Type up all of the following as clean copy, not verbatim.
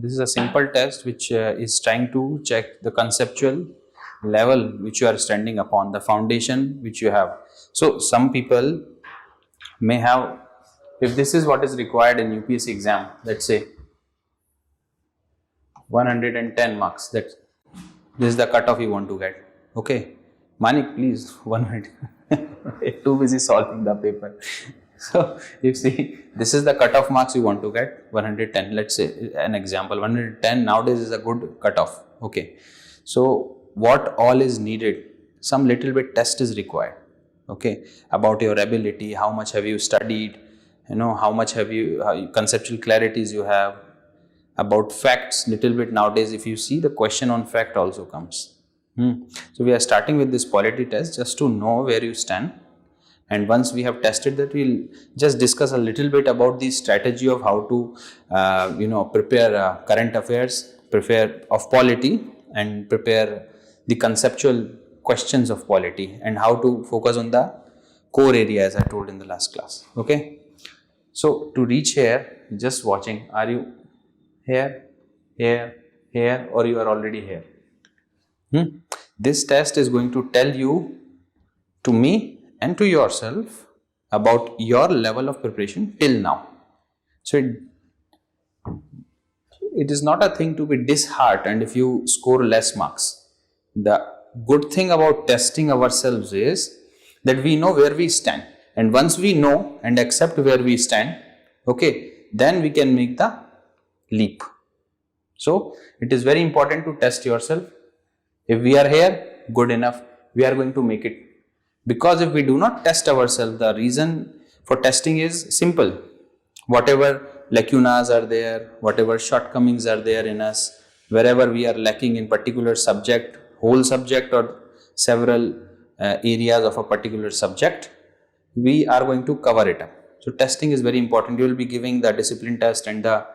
this is a simple test which is trying to check the conceptual level which you are standing upon, the foundation which you have. So some people may have, if this is what is required in UPSC exam, let's say 110 marks, that this is the cutoff you want to get. Okay, Manik, please, 1 minute. Too busy solving the paper. So, you see, this is the cutoff marks you want to get, 110. Let's say an example, 110 nowadays is a good cutoff. Okay, so what all is needed? Some little bit test is required. Okay, about your ability, how much have you studied, how much have you, conceptual clarities you have, about facts, little bit nowadays. If you see, the question on fact also comes. So we are starting with this polity test just to know where you stand, and once we have tested that, we'll just discuss a little bit about the strategy of how to prepare current affairs, prepare of polity, and prepare the conceptual questions of polity, and how to focus on the core area as I told in the last class. Okay, so to reach here, just watching, are you here, or you are already here? This test is going to tell you, to me and to yourself, about your level of preparation till now. So it is not a thing to be disheartened if you score less marks. The good thing about testing ourselves is that we know where we stand, and once we know and accept where we stand, okay, then we can make the leap. So it is very important to test yourself. If we are here, good enough, we are going to make it. Because if we do not test ourselves, the reason for testing is simple. Whatever lacunas are there, whatever shortcomings are there in us, wherever we are lacking in particular subject, whole subject or several areas of a particular subject, we are going to cover it up. So testing is very important. You will be giving the discipline test and the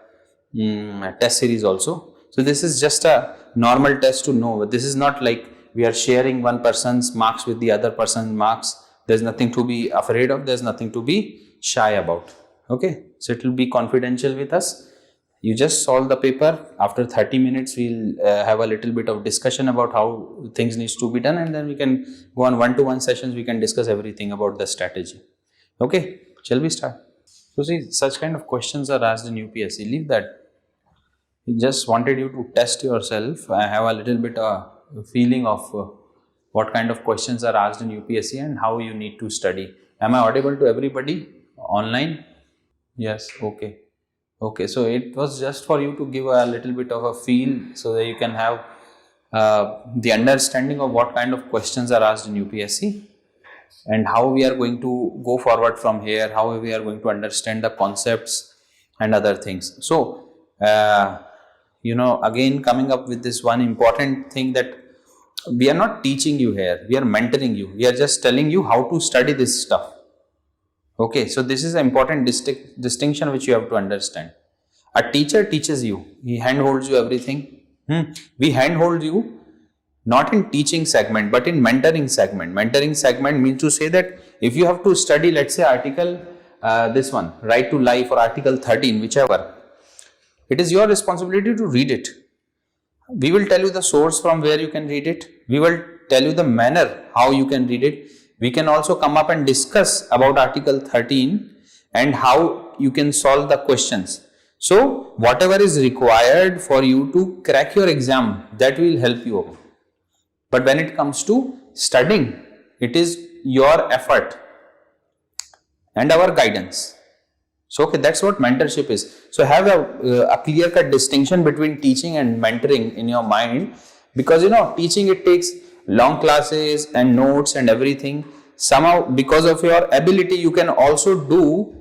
test series also. So this is just a normal test to know. This is not like we are sharing one person's marks with the other person's marks. There's nothing to be afraid of. There's nothing to be shy about. Okay, so it will be confidential with us. You just solve the paper. After 30 minutes, we'll have a little bit of discussion about how things needs to be done, and then we can go on one-to-one sessions. We can discuss everything about the strategy. Okay, shall we start? So see, such kind of questions are asked in UPSC. Leave that. He just wanted you to test yourself. I have a little bit of feeling of what kind of questions are asked in UPSC and how you need to study. Am I audible to everybody online? Yes, okay. Okay, so it was just for you to give a little bit of a feel so that you can have the understanding of what kind of questions are asked in UPSC and how we are going to go forward from here, how we are going to understand the concepts and other things. So, again coming up with this one important thing, that we are not teaching you here, we are mentoring you. We are just telling you how to study this stuff. Okay, so this is an important distinction which you have to understand. A teacher teaches you, he handholds you everything. We handhold you not in teaching segment but in mentoring segment. Mentoring segment means to say that if you have to study, let's say article this one, Right to Life, or article 13, whichever, it is your responsibility to read it. We will tell you the source from where you can read it. We will tell you the manner how you can read it. We can also come up and discuss about article 13 and how you can solve the questions. So whatever is required for you to crack your exam, that will help you out. But when it comes to studying, it is your effort and our guidance. So, okay, that's what mentorship is. So, have a clear-cut distinction between teaching and mentoring in your mind, because teaching, it takes long classes and notes and everything. Somehow, because of your ability, you can also do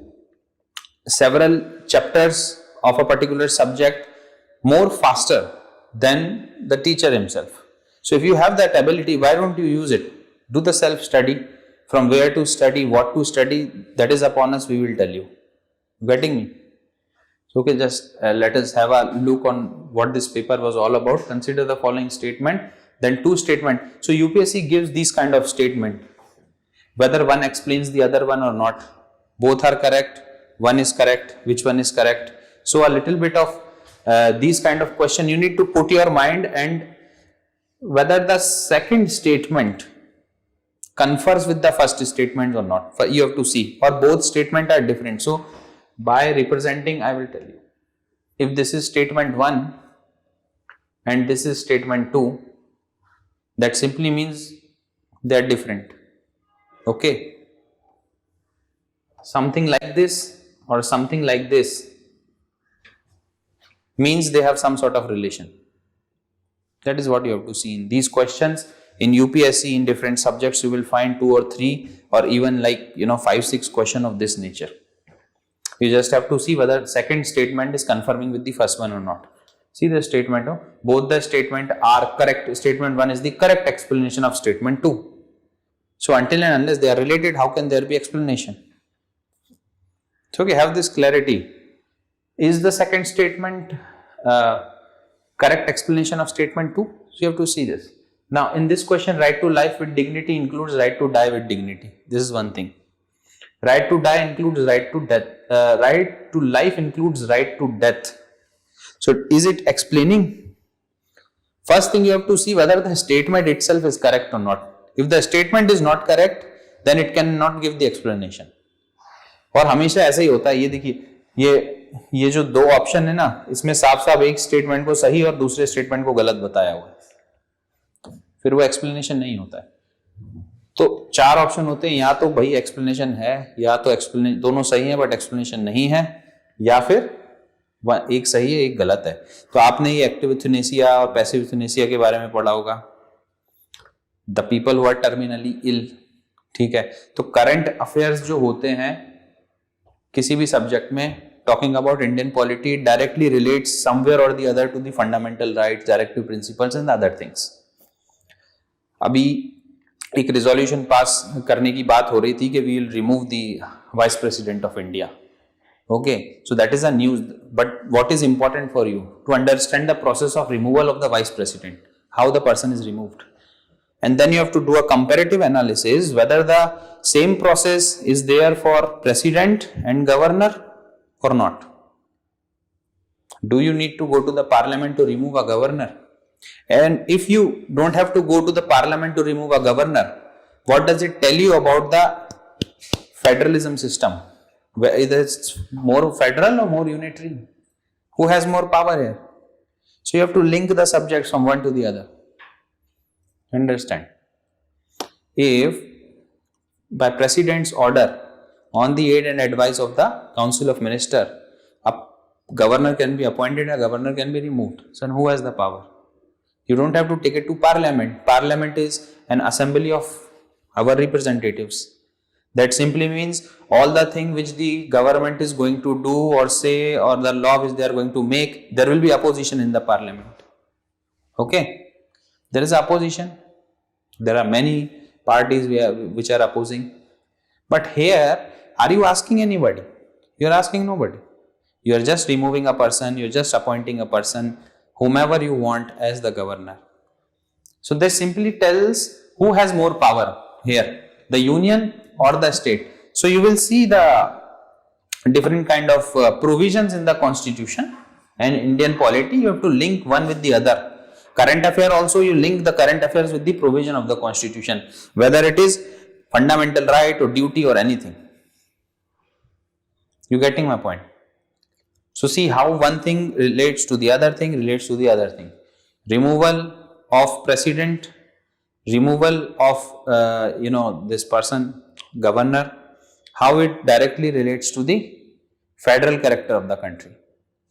several chapters of a particular subject more faster than the teacher himself. So, if you have that ability, why don't you use it? Do the self-study. From where to study, what to study, that is upon us, we will tell you. Getting me? So, okay, just let us have a look on what this paper was all about. Consider the following statement, then two statement. So, UPSC gives these kind of statement. Whether one explains the other one or not, both are correct, one is correct, which one is correct. So, a little bit of these kind of question, you need to put your mind and whether the second statement confers with the first statement or not. You have to see, or both statements are different. So by representing, I will tell you, if this is statement 1 and this is statement 2, that simply means they are different. Okay, something like this or something like this means they have some sort of relation. That is what you have to see in these questions. In UPSC, in different subjects, you will find 2 or 3 or even 5-6 questions of this nature. You just have to see whether second statement is confirming with the first one or not. See the statement, both the statement are correct. Statement 1 is the correct explanation of statement 2. So until and unless they are related, how can there be explanation? So okay, have this clarity. Is the second statement correct explanation of statement 2? So you have to see this. Now in this question, right to life with dignity includes right to die with dignity. This is one thing. Right to die includes right to death. Right to life includes right to death. So is it explaining? First thing you have to see whether the statement itself is correct or not. If the statement is not correct, then it cannot give the explanation. और हमेशा ऐसा ही होता है. ये देखिए, ये जो दो ऑप्शन है ना, इसमें साफ साफ एक स्टेटमेंट को सही और दूसरे स्टेटमेंट को गलत बताया हुआ है, फिर वो एक्सप्लेनेशन नहीं होता है. तो 4 ऑप्शन होते हैं, या तो भाई एक्सप्लेनेशन है, या तो एक्सप्लेनेशन दोनों सही है बट एक्सप्लेनेशन नहीं है, या फिर एक सही है एक गलत है. तो आपने ये एक्टिव यूथनेसिया और पैसिव यूथनेसिया के बारे में पढ़ा होगा, the people who are terminally ill. ठीक है, तो करंट अफेयर्स जो होते हैं किसी भी सब्जेक्ट में, talking about Indian polity, directly relates somewhere or the other to the fundamental rights, directive principles and other things. अभी एक रिजोल्यूशन पास करने की बात हो रही थी कि we will remove the vice president of India. Okay, so that is a news, but what is important for you to understand the process of removal of the vice president, how the person is removed, and then you have to do a comparative analysis whether the same process is there for president and governor or not. Do you need to go to the parliament to remove a governor? And if you don't have to go to the parliament to remove a governor, what does it tell you about the federalism system? Whether it's more federal or more unitary, who has more power here? So you have to link the subjects from one to the other. Understand? If by president's order on the aid and advice of the council of minister, a governor can be appointed, a governor can be removed. So who has the power? You don't have to take it to parliament. Parliament is an assembly of our representatives. That simply means all the thing which the government is going to do or say, or the law which they are going to make, there will be opposition in the parliament. Okay, there is opposition. There are many parties which are opposing. But here, are you asking anybody? You are asking nobody. You are just removing a person. You are just appointing a person, whomever you want as the governor. So this simply tells who has more power here, the union or the state. So you will see the different kind of provisions in the constitution and Indian polity. You have to link one with the other. Current affair also, you link the current affairs with the provision of the constitution, whether it is fundamental right or duty or anything. You getting my point? So see how one thing relates to the other thing, relates to the other thing. Removal of president, removal of this person, governor, how it directly relates to the federal character of the country.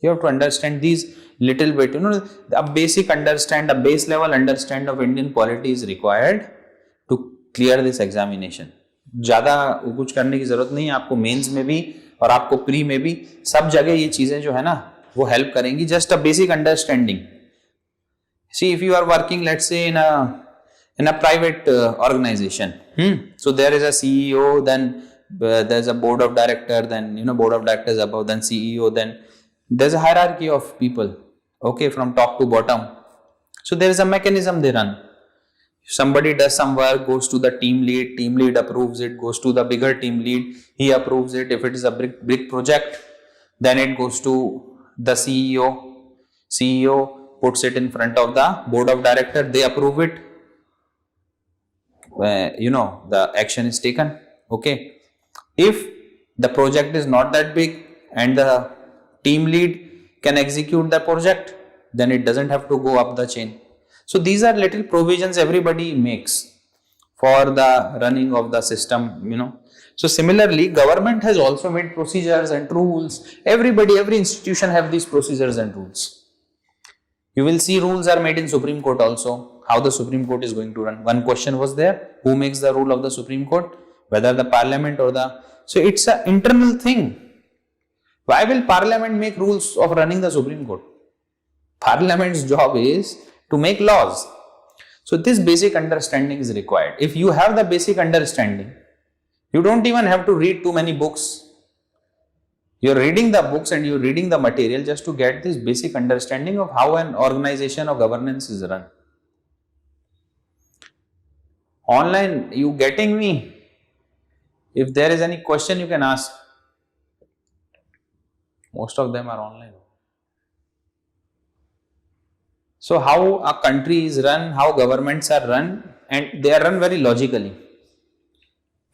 You have to understand these little bit, a basic understand, a base level understand of Indian polity is required to clear this examination. ज़्यादा कुछ करने की ज़रूरत नहीं है, आपको mains में भी और आपको प्री में भी सब जगह ये चीज़ें जो है ना वो हेल्प करेंगी. Just a basic understanding. See, if you are working, let's say in a private organization, so there is a CEO, then there's a board of director, then board of directors above, then CEO, then there's a hierarchy of people, okay, from top to bottom. So there is a mechanism they run. Somebody does some work, goes to the team lead approves it, goes to the bigger team lead, he approves it. If it is a big project, then it goes to the CEO. CEO puts it in front of the board of director, they approve it, the action is taken. Okay, if the project is not that big and the team lead can execute the project, then it doesn't have to go up the chain. So these are little provisions everybody makes for the running of the system. So similarly, government has also made procedures and rules. Every institution have these procedures and rules. You will see rules are made in Supreme Court also, how the Supreme Court is going to run. One question was there, who makes the rule of the Supreme Court, whether the parliament or the, so it's an internal thing. Why will parliament make rules of running the Supreme Court? Parliament's job is to make laws. So this basic understanding is required. If you have the basic understanding, you don't even have to read too many books. You're reading the books and you're reading the material just to get this basic understanding of how an organization or governance is run. Online, you getting me? If there is any question, you can ask. Most of them are online. So how a country is run, how governments are run, and they are run very logically.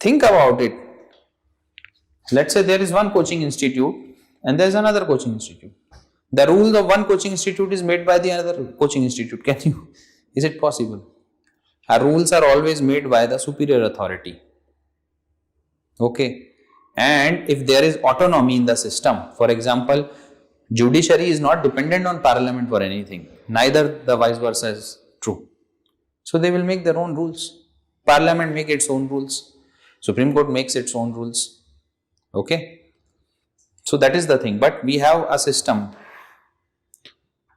Think about it. Let's say there is one coaching institute and there is another coaching institute. The rules of one coaching institute is made by the other coaching institute. Is it possible? Our rules are always made by the superior authority. Okay. And if there is autonomy in the system, for example, judiciary is not dependent on parliament for anything. Neither the vice versa is true. So they will make their own rules. Parliament make its own rules. Supreme Court makes its own rules. Okay. So that is the thing. But we have a system.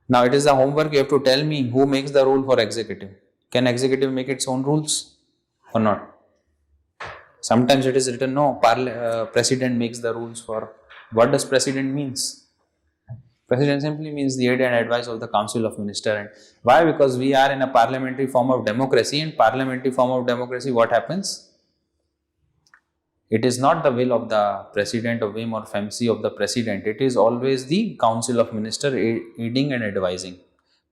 Now it is the homework. You have to tell me who makes the rule for executive. Can executive make its own rules or not? Sometimes it is written, no, president makes the rules for. What does president means? President simply means the aid and advice of the Council of Ministers. And why? Because we are in a parliamentary form of democracy. In parliamentary form of democracy, what happens? It is not the will of the president or whim or fancy of the president. It is always the Council of Ministers aiding and advising.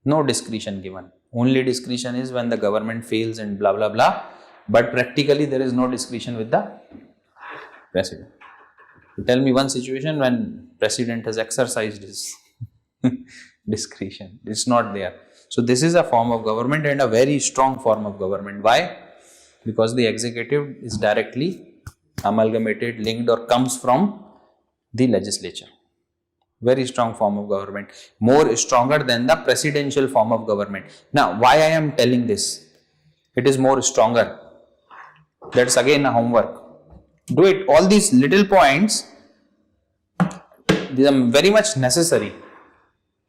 No discretion given. Only discretion is when the government fails and blah blah blah. But practically there is no discretion with the president. You tell me one situation when president has exercised his discretion. It's not there. So this is a form of government and a very strong form of government. Why? Because the executive is directly amalgamated, linked, or comes from the legislature. Very strong form of government. More stronger than the presidential form of government. Now, why I am telling this? It is more stronger. That's again a homework. Do it. All these little points, these are very much necessary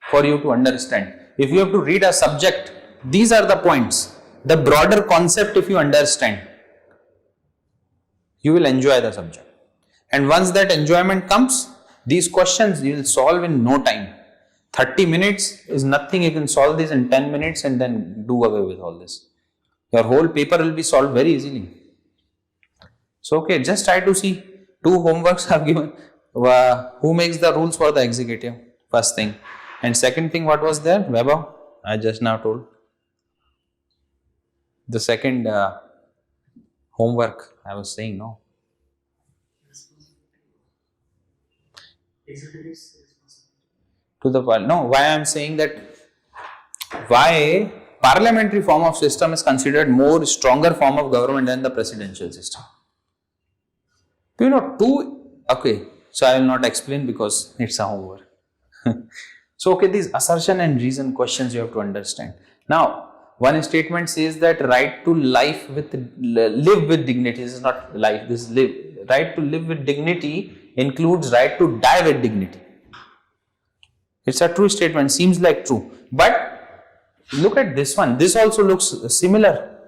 for you to understand. If you have to read a subject, these are the points. The broader concept, if you understand, you will enjoy the subject. And once that enjoyment comes, these questions you will solve in no time. 30 minutes is nothing. You can solve this in 10 minutes and then do away with all this. Your whole paper will be solved very easily. So, okay, just try to see. 2 homeworks are given. Who makes the rules for the executive? First thing. And second thing, what was there? Weber, I just now told. The second homework, I was saying, no. To the no, why I am saying that, why parliamentary form of system is considered more stronger form of government than the presidential system. Okay, so I will not explain because it's a homework. So, okay, these assertion and reason questions you have to understand. Now, one statement says that right to live with dignity. This is not life, this is live. Right to live with dignity includes right to die with dignity. It's a true statement, seems like true. But look at this one. This also looks similar.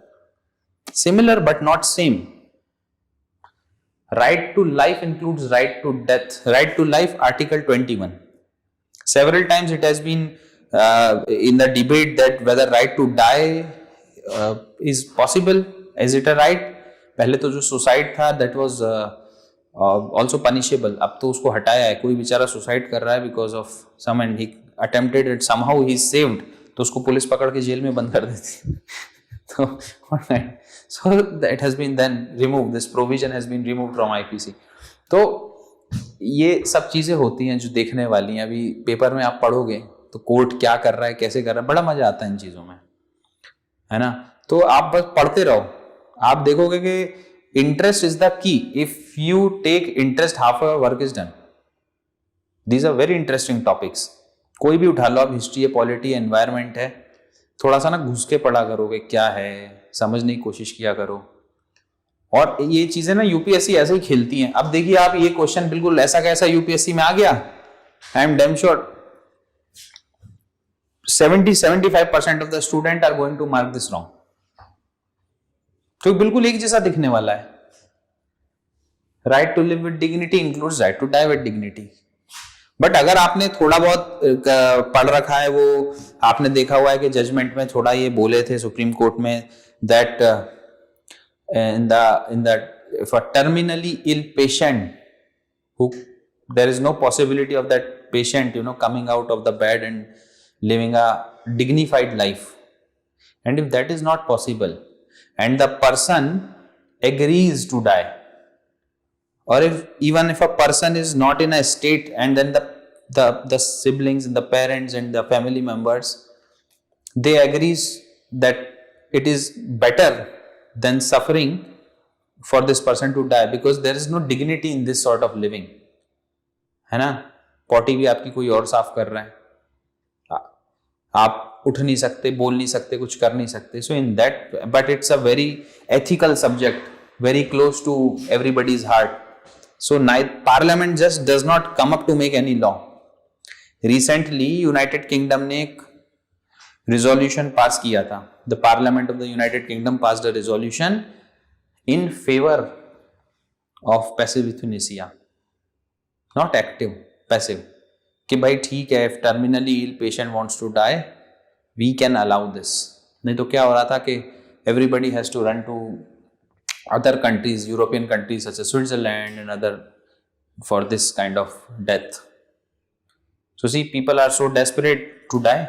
Similar but not same. Right to life includes right to death. Right to life, Article 21. Several times it has been in the debate that whether right to die is possible. Is it a right? पहले तो जो suicide था, that was also punishable. अब तो उसको हटाया है. कोई बेचारा suicide कर रहा है because of some, and he attempted it, somehow he saved, तो उसको पुलिस पकड़ के जेल में बंद कर देती। तो so that has been then remove, this provision has been remove from IPC. तो ये सब चीजें होती हैं जो देखने वाली हैं। अभी पेपर में आप पढ़ोगे तो कोर्ट क्या कर रहा है, कैसे कर रहा है, बड़ा मजा आता है इन चीजों में, है ना। तो आप बस पढ़ते रहो, आप देखोगे कि interest is the key. If you take interest, half your work is done. These are very interesting topics. कोई भी उठा लो आप, हिस्ट्री है, पॉलिटी, एनवायरमेंट है, थोड़ा सा ना घुस के पढ़ा करोगे क्या है, समझने की कोशिश किया करो। और ये चीजें ना यूपीएससी ऐसे ही खेलती हैं। अब देखिए आप, ये क्वेश्चन बिल्कुल ऐसा कैसा यूपीएससी में आ गया, I am damn sure 70-75% of the student are going to mark this wrong. तो बिल्कुल एक जैसा दिखने वाला है। Right to live with dignity includes right to die with dignity. But अगर आपने थोड़ा बहुत पढ़ रखा है, वो आपने देखा हुआ है कि जजमेंट में थोड़ा ये बोले थे सुप्रीम कोर्ट में, that in the if a terminally ill patient who there is no possibility of that patient coming out of the bed and living a dignified life, and if that is not possible and the person agrees to die, or even if a person is not in a state, and then the siblings and the parents and the family members, they agrees that it is better than suffering for this person to die, because there is no dignity in this sort of living, है ना। Potty भी आपकी कोई और साफ कर रहा है, आप उठ नहीं सकते, बोल नहीं सकते, कुछ कर नहीं सकते। So in that, but it's a very ethical subject, very close to everybody's heart. So parliament just does not come up to make any law. Recently United Kingdom ने एक रिजोल्यूशन पास किया था। The parliament of the United Kingdom passed a resolution in favour of passive euthanasia, not active, passive, कि भाई ठीक है, if terminally ill patient wants to die we can allow this. नहीं तो क्या हो रहा था कि everybody has to run to other countries, European countries such as Switzerland and other for this kind of death. So see, people are so desperate to die,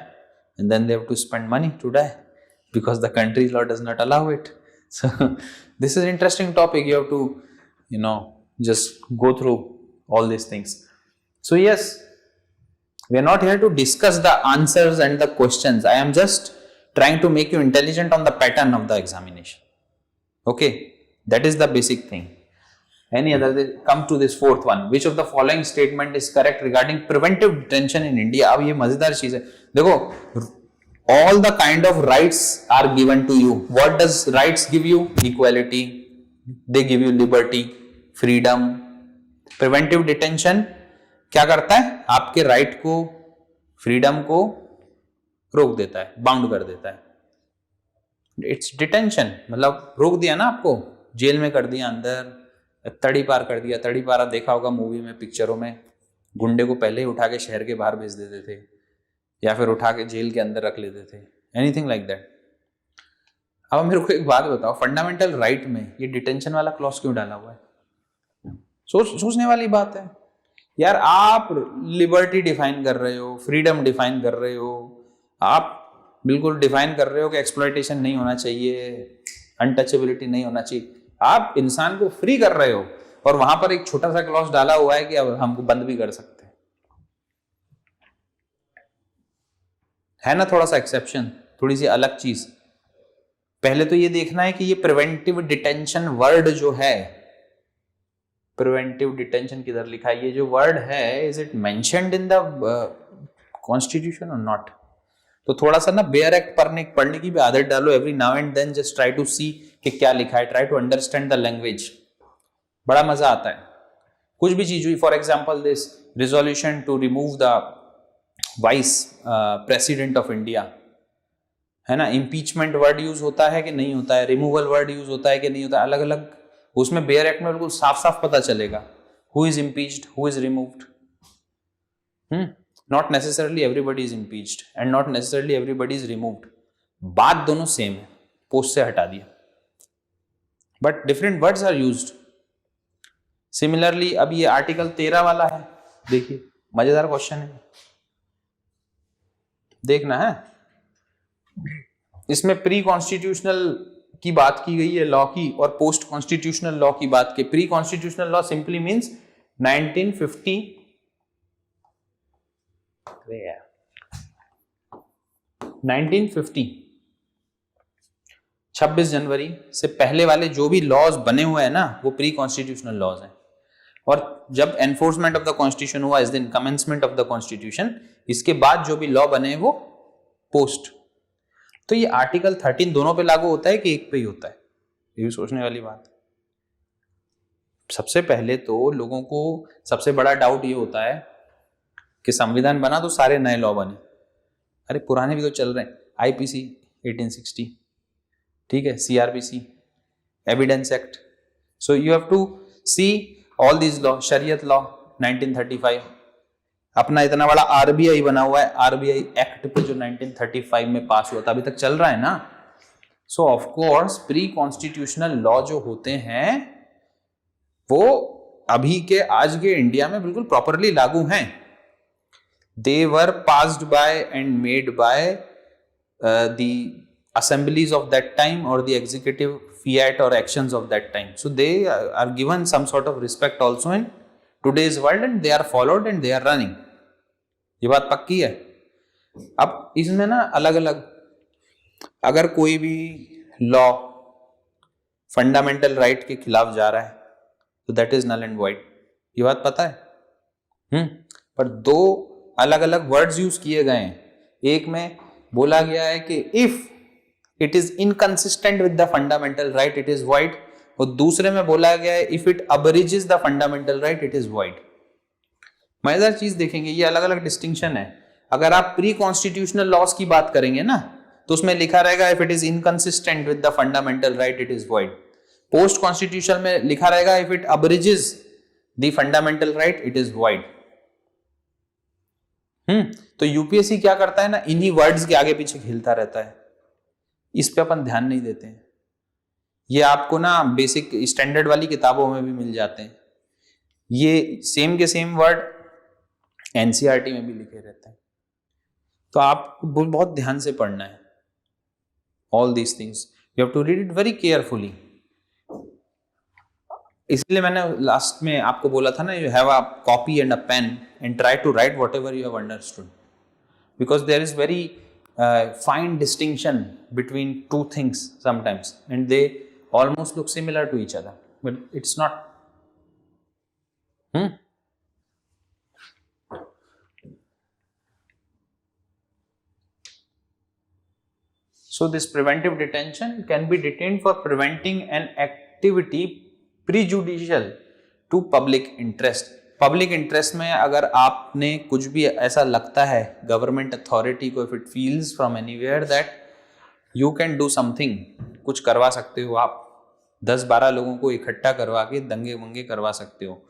and then they have to spend money to die because the country's law does not allow it. So this is an interesting topic. You have to, just go through all these things. So yes, we are not here to discuss the answers and the questions. I am just trying to make you intelligent on the pattern of the examination. Okay, that is the basic thing. Any other? Come to this fourth one. Which of the following statement is correct regarding preventive detention in India? अब ये मजेदार चीज है, देखो, all the kind of rights are given to you. What does rights give you? Equality. They give you liberty, freedom. Preventive detention क्या करता है? आपके राइट को, फ्रीडम को रोक देता है, बाउंड कर देता है। इट्स डिटेंशन, मतलब रोक दिया ना आपको, जेल में कर दिया, अंदर तड़ी पार कर दिया। तड़ी पारा देखा होगा मूवी में, पिक्चरों में, गुंडे को पहले ही उठा के शहर के बाहर भेज देते थे या फिर उठा के जेल के अंदर रख लेते थे, एनीथिंग लाइक दैट। अब मेरे को एक बात बताओ, फंडामेंटल राइट में ये डिटेंशन वाला क्लॉज क्यों डाला हुआ है? सोचने वाली बात है यार। आप लिबर्टी डिफाइन कर रहे हो, फ्रीडम डिफाइन कर रहे हो, आप बिल्कुल डिफाइन कर रहे हो कि एक्सप्लॉयटेशन नहीं होना चाहिए, अनटचेबिलिटी नहीं होना चाहिए, आप इंसान को फ्री कर रहे हो, और वहां पर एक छोटा सा क्लॉज डाला हुआ है कि अब हमको बंद भी कर सकते हैं, है ना। थोड़ा सा एक्सेप्शन, थोड़ी सी अलग चीज। पहले तो ये देखना है कि ये प्रिवेंटिव डिटेंशन वर्ड जो है, प्रिवेंटिव डिटेंशन किधर लिखा है, ये जो वर्ड है, is it mentioned in the constitution और नॉट। तो थोड़ा सा ना बेयर एक्ट पढ़ने की भी आदत डालो, every now and then just try to see कि क्या लिखा है, try to understand the language, बड़ा मजा आता है। कुछ भी चीज हुई, for example this resolution to remove the vice president of India, है ना, इम्पीचमेंट वर्ड यूज होता है कि नहीं होता है, रिमूवल वर्ड यूज होता है कि नहीं होता है, अलग अलग उसमें बेयर एक्ट में बिल्कुल साफ साफ पता चलेगा who is impeached, who is removed. Not necessarily everybody is impeached and not necessarily everybody is removed, बात दोनों सेम है, पोस्ट से हटा दिया, but different words are used. Similarly अब ये आर्टिकल 13 वाला है, देखिए मजेदार क्वेश्चन है। देखना है। इसमें प्री कॉन्स्टिट्यूशनल की बात की गई है लॉ की, और पोस्ट कॉन्स्टिट्यूशनल लॉ की बात की। Pre constitutional law simply means 1950 26 जनवरी से पहले वाले जो भी लॉज बने हुए हैं ना, वो प्री कॉन्स्टिट्यूशनल लॉज हैं। और जब एनफोर्समेंट ऑफ द कॉन्स्टिट्यूशन हुआ इस दिन, कमेंसमेंट ऑफ द कॉन्स्टिट्यूशन, इसके बाद जो भी लॉ बने वो पोस्ट। तो ये आर्टिकल 13 दोनों पे लागू होता है कि एक पे ही होता है, ये भी सोचने वाली बात है। सबसे पहले तो लोगों को सबसे बड़ा डाउट ये होता है कि संविधान बना तो सारे नए लॉ बने, अरे पुराने भी तो चल रहे हैं। आईपीसी 1860, ठीक है, CrPC, evidence act, so you have to see all this law, शरीयत लॉ 1935, अपना इतना बड़ा आरबीआई बना हुआ है, आरबीआई एक्ट पे जो 1935 में पास हुआ था, अभी तक चल रहा है ना। सो of course pre constitutional law जो होते हैं वो अभी के आज के इंडिया में बिल्कुल प्रॉपरली लागू हैं। They were passed by and made by the assemblies of that time or the executive fiat or actions of that time. So they are given some sort of respect also in today's world and they are followed and they are running. ये बात पक्की है। अब इसमें ना अलग अलग, अगर कोई भी लॉ फंडामेंटल राइट के खिलाफ जा रहा है तो that is null and void, ये बात पता है। पर दो अलग अलग वर्ड्स यूज किए गए हैं। एक में बोला गया है कि if it is inconsistent with the fundamental right it is void, और दूसरे में बोला गया है if it abridges the fundamental right it is void. मजेदार चीज देखेंगे, ये अलग अलग डिस्टिंक्शन है। अगर आप प्री कॉन्स्टिट्यूशनल लॉज की बात करेंगे ना तो उसमें लिखा रहेगा if it is inconsistent with the fundamental right it is void. Post constitution में लिखा रहेगा if it abridges the fundamental right it is void. तो यूपीएससी क्या करता है ना, इन्हीं वर्ड्स के आगे पीछे खेलता रहता है, इस पे अपन ध्यान नहीं देते हैं। ये आपको ना बेसिक स्टैंडर्ड वाली किताबों में भी मिल जाते हैं, ये सेम के सेम वर्ड एनसीईआरटी में भी लिखे रहते हैं। तो आपको बहुत ध्यान से पढ़ना है all these things, you have to read it very carefully. इसलिए मैंने लास्ट में आपको बोला था ना, you have a copy and a pen and try to write whatever you have understood, because there is very fine distinction between two things sometimes and they almost look similar to each other but it's not. So this preventive detention can be detained for preventing an activity prejudicial to public interest. Public interest में अगर आपने कुछ भी ऐसा लगता है government authority को, if it feels from anywhere that you can do something, कुछ करवा सकते हो आप, 10-12 लोगों को इकट्ठा करवा के दंगे वंगे करवा सकते हो,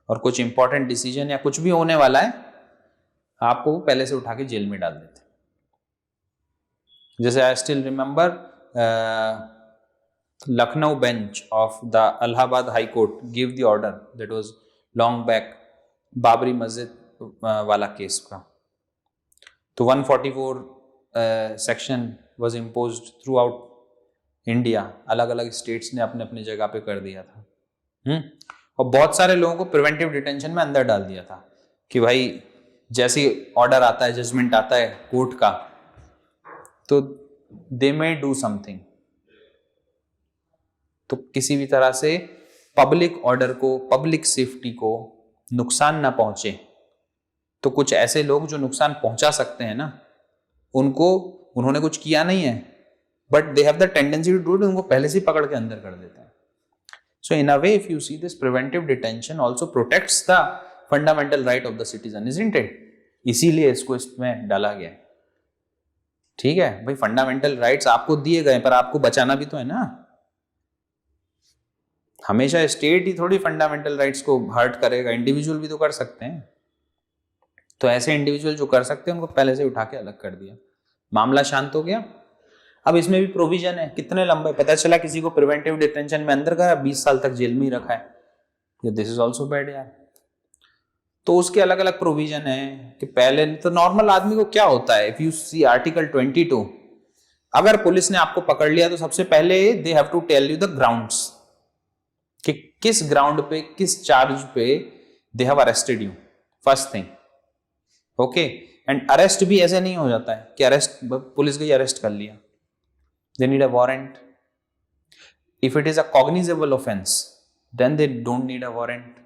और कुछ इंपॉर्टेंट डिसीजन या कुछ भी होने वाला है आपको पहले से उठा के जेल में डाल देते। जैसे I still remember Lucknow bench of the Allahabad high court give the order, that was long back, Babri मस्जिद वाला केस का। तो 144 section was imposed through out India, अलग अलग स्टेट्स ने अपने अपने जगह पे कर दिया था। और बहुत सारे लोगों को प्रिवेंटिव डिटेंशन में अंदर डाल दिया था कि भाई जैसे ऑर्डर आता है, जजमेंट आता है कोर्ट का, तो दे मे डू समथिंग। तो किसी भी तरह से पब्लिक ऑर्डर को, पब्लिक सेफ्टी को नुकसान ना पहुंचे। तो कुछ ऐसे लोग जो नुकसान पहुंचा सकते हैं ना, उन्होंने कुछ किया नहीं है but they have the tendency to do it, उनको पहले से पकड़ के अंदर कर देते हैं। So in a way if you see this preventive detention also protects the fundamental right of the citizen, isn't it? इसीलिए इसको इसमें डाला गया है। ठीक है भाई, फंडामेंटल राइट्स आपको दिए गए पर आपको बचाना भी तो है ना। हमेशा स्टेट ही थोड़ी फंडामेंटल राइट्स को हर्ट करेगा, इंडिविजुअल भी तो कर सकते हैं। तो ऐसे इंडिविजुअल जो कर सकते हैं उनको पहले से उठा के अलग कर दिया, मामला शांत हो गया। अब इसमें भी प्रोविजन है, कितने लंबे, पता चला किसी को प्रिवेंटिव डिटेंशन में अंदर गया, 20 साल तक जेल में ही रखा है, दिस इज ऑल्सो बैड यार। तो उसके अलग अलग प्रोविजन है कि पहले तो नॉर्मल आदमी को क्या होता है, इफ यू सी आर्टिकल 22, अगर पुलिस ने आपको पकड़ लिया तो सबसे पहले they have to tell you the grounds, कि किस ग्राउंड पे किस चार्ज पे they have arrested you, first thing. Okay, and arrest भी ऐसे नहीं हो जाता है कि अरेस्ट पुलिस गई अरेस्ट कर लिया, they need a warrant. If it is a cognizable offence then they don't need a warrant.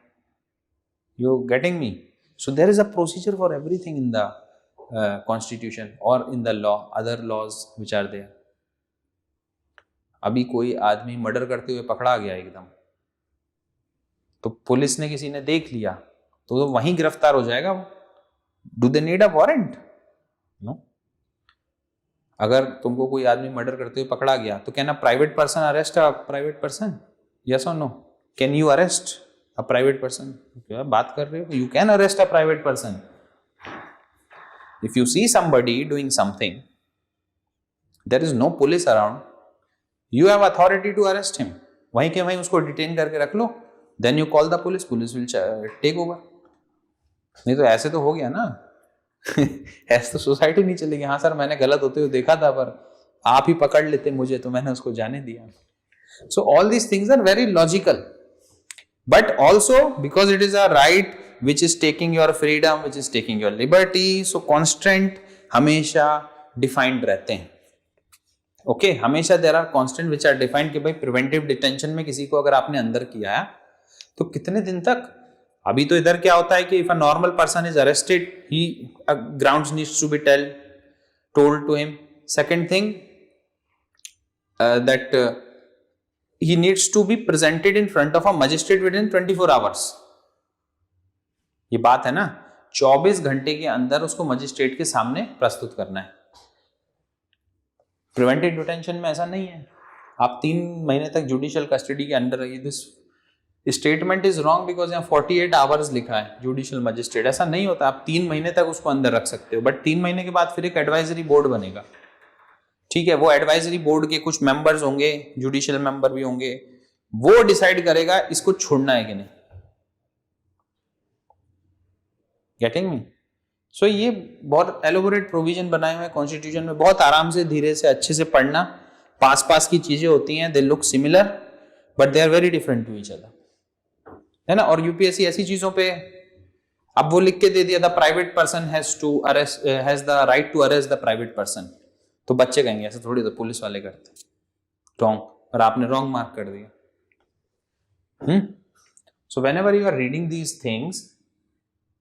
You getting me? So there is a procedure for everything in the constitution or in the law, other laws which are there. अभी कोई आदमी murder करते हुए पकड़ा गया एकदम, तो police ने किसी ने देख लिया तो वहीं गिरफ्तार हो जाएगा वो। Do they need a warrant? No. अगर तुमको कोई आदमी मर्डर करते हुए पकड़ा गया तो can a private person arrest a private person? Yes or no? Can you arrest a private person? क्या बात कर रहे हो? You can arrest a private person. If you see somebody doing something, there is no police around, you have authority to arrest him. वहीं के वहीं उसको detain करके रख लो, then you call the police, police will take over. नहीं तो ऐसे तो हो गया ना ऐसे तो सोसाइटी नहीं चलेगी। हाँ सर मैंने गलत होते हुए देखा था, पर आप ही पकड़ लेते मुझे तो मैंने उसको जाने दिया। So all these things are very logical. But also because it is a right which is taking your freedom, which is taking your liberty, so constraint हमेशा defined रहते हैं। Okay, हमेशा there are constant which are defined कि भाई preventive detention में किसी को अगर आपने अंदर किया है तो कितने दिन तक। अभी तो इधर क्या होता है कि if a normal person is arrested, he grounds needs to be told to him. Second thing that he needs to be presented in front of a magistrate within 24 hours. ये बात है ना, 24 घंटे के अंदर उसको मजिस्ट्रेट के सामने प्रस्तुत करना है। प्रिवेंटिव डिटेंशन में ऐसा नहीं है, आप 3 महीने तक जुडिशियल कस्टडी के अंदर रहिए। This statement is wrong because यहाँ 48 आवर्स लिखा है जुडिशियल मजिस्ट्रेट, ऐसा नहीं होता। आप 3 महीने तक उसको अंदर रख सकते हो, बट 3 महीने के बाद फिर एक एडवाइजरी बोर्ड बनेगा। ठीक है, वो एडवाइजरी बोर्ड के कुछ मेंबर्स होंगे, जुडिशियल मेंबर भी होंगे, वो डिसाइड करेगा इसको छोड़ना है कि नहीं। Getting me? सो ये बहुत एलोबोरेट प्रोविजन बनाए हुए हैं कॉन्स्टिट्यूशन में, बहुत आराम से धीरे से अच्छे से पढ़ना। पास की चीजें होती हैं, they look similar but they are very different to each other, है ना। और यूपीएससी ऐसी चीजों पे अब वो लिख के दे दिया, the private person has the right to arrest the private person, तो बच्चे कहेंगे ऐसे थोड़ी, तो पुलिस वाले करते, रॉन्ग, और आपने रॉन्ग मार्क कर दिया। So whenever you are reading these things,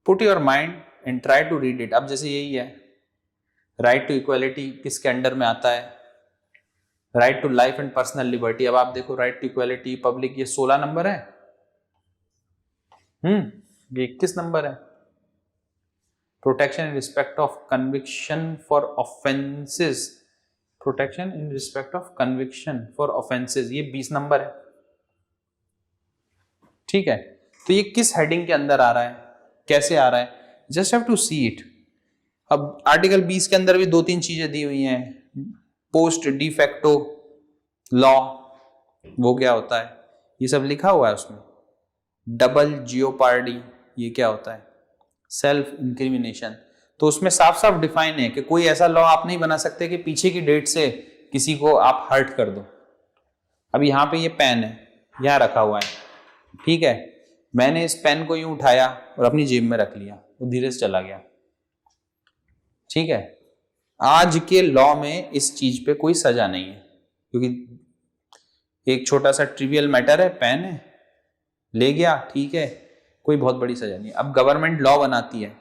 put your mind and try to read it. अब जैसे यही है, राइट टू इक्वालिटी किसके अंडर में आता है? Right to life and personal liberty. अब आप देखो, राइट टू इक्वालिटी पब्लिक, ये 16 नंबर है, ये 21 नंबर है। Protection in respect of conviction for offences, protection in respect of conviction for offences, ये 20 नंबर है। ठीक है, तो ये किस हेडिंग के अंदर आ रहा है, कैसे आ रहा है? Just have to see it. अब आर्टिकल 20 के अंदर भी 2-3 चीजें दी हुई हैं। पोस्ट डिफेक्टो लॉ, वो क्या होता है, ये सब लिखा हुआ है उसमें। डबल जियोपार्डी, ये क्या होता है? सेल्फ इंक्रिमिनेशन, तो उसमें साफ साफ डिफाइन है कि कोई ऐसा लॉ आप नहीं बना सकते कि पीछे की डेट से किसी को आप हर्ट कर दो। अब यहाँ पे ये पेन है, यहाँ रखा हुआ है, ठीक है, मैंने इस पेन को यूं उठाया और अपनी जेब में रख लिया, वो धीरे से चला गया। ठीक है, आज के लॉ में इस चीज पे कोई सजा नहीं है, क्योंकि एक छोटा सा ट्रिवियल मैटर है, पेन है, ले गया, ठीक है, कोई बहुत बड़ी सजा नहीं। अब गवर्नमेंट लॉ बनाती है,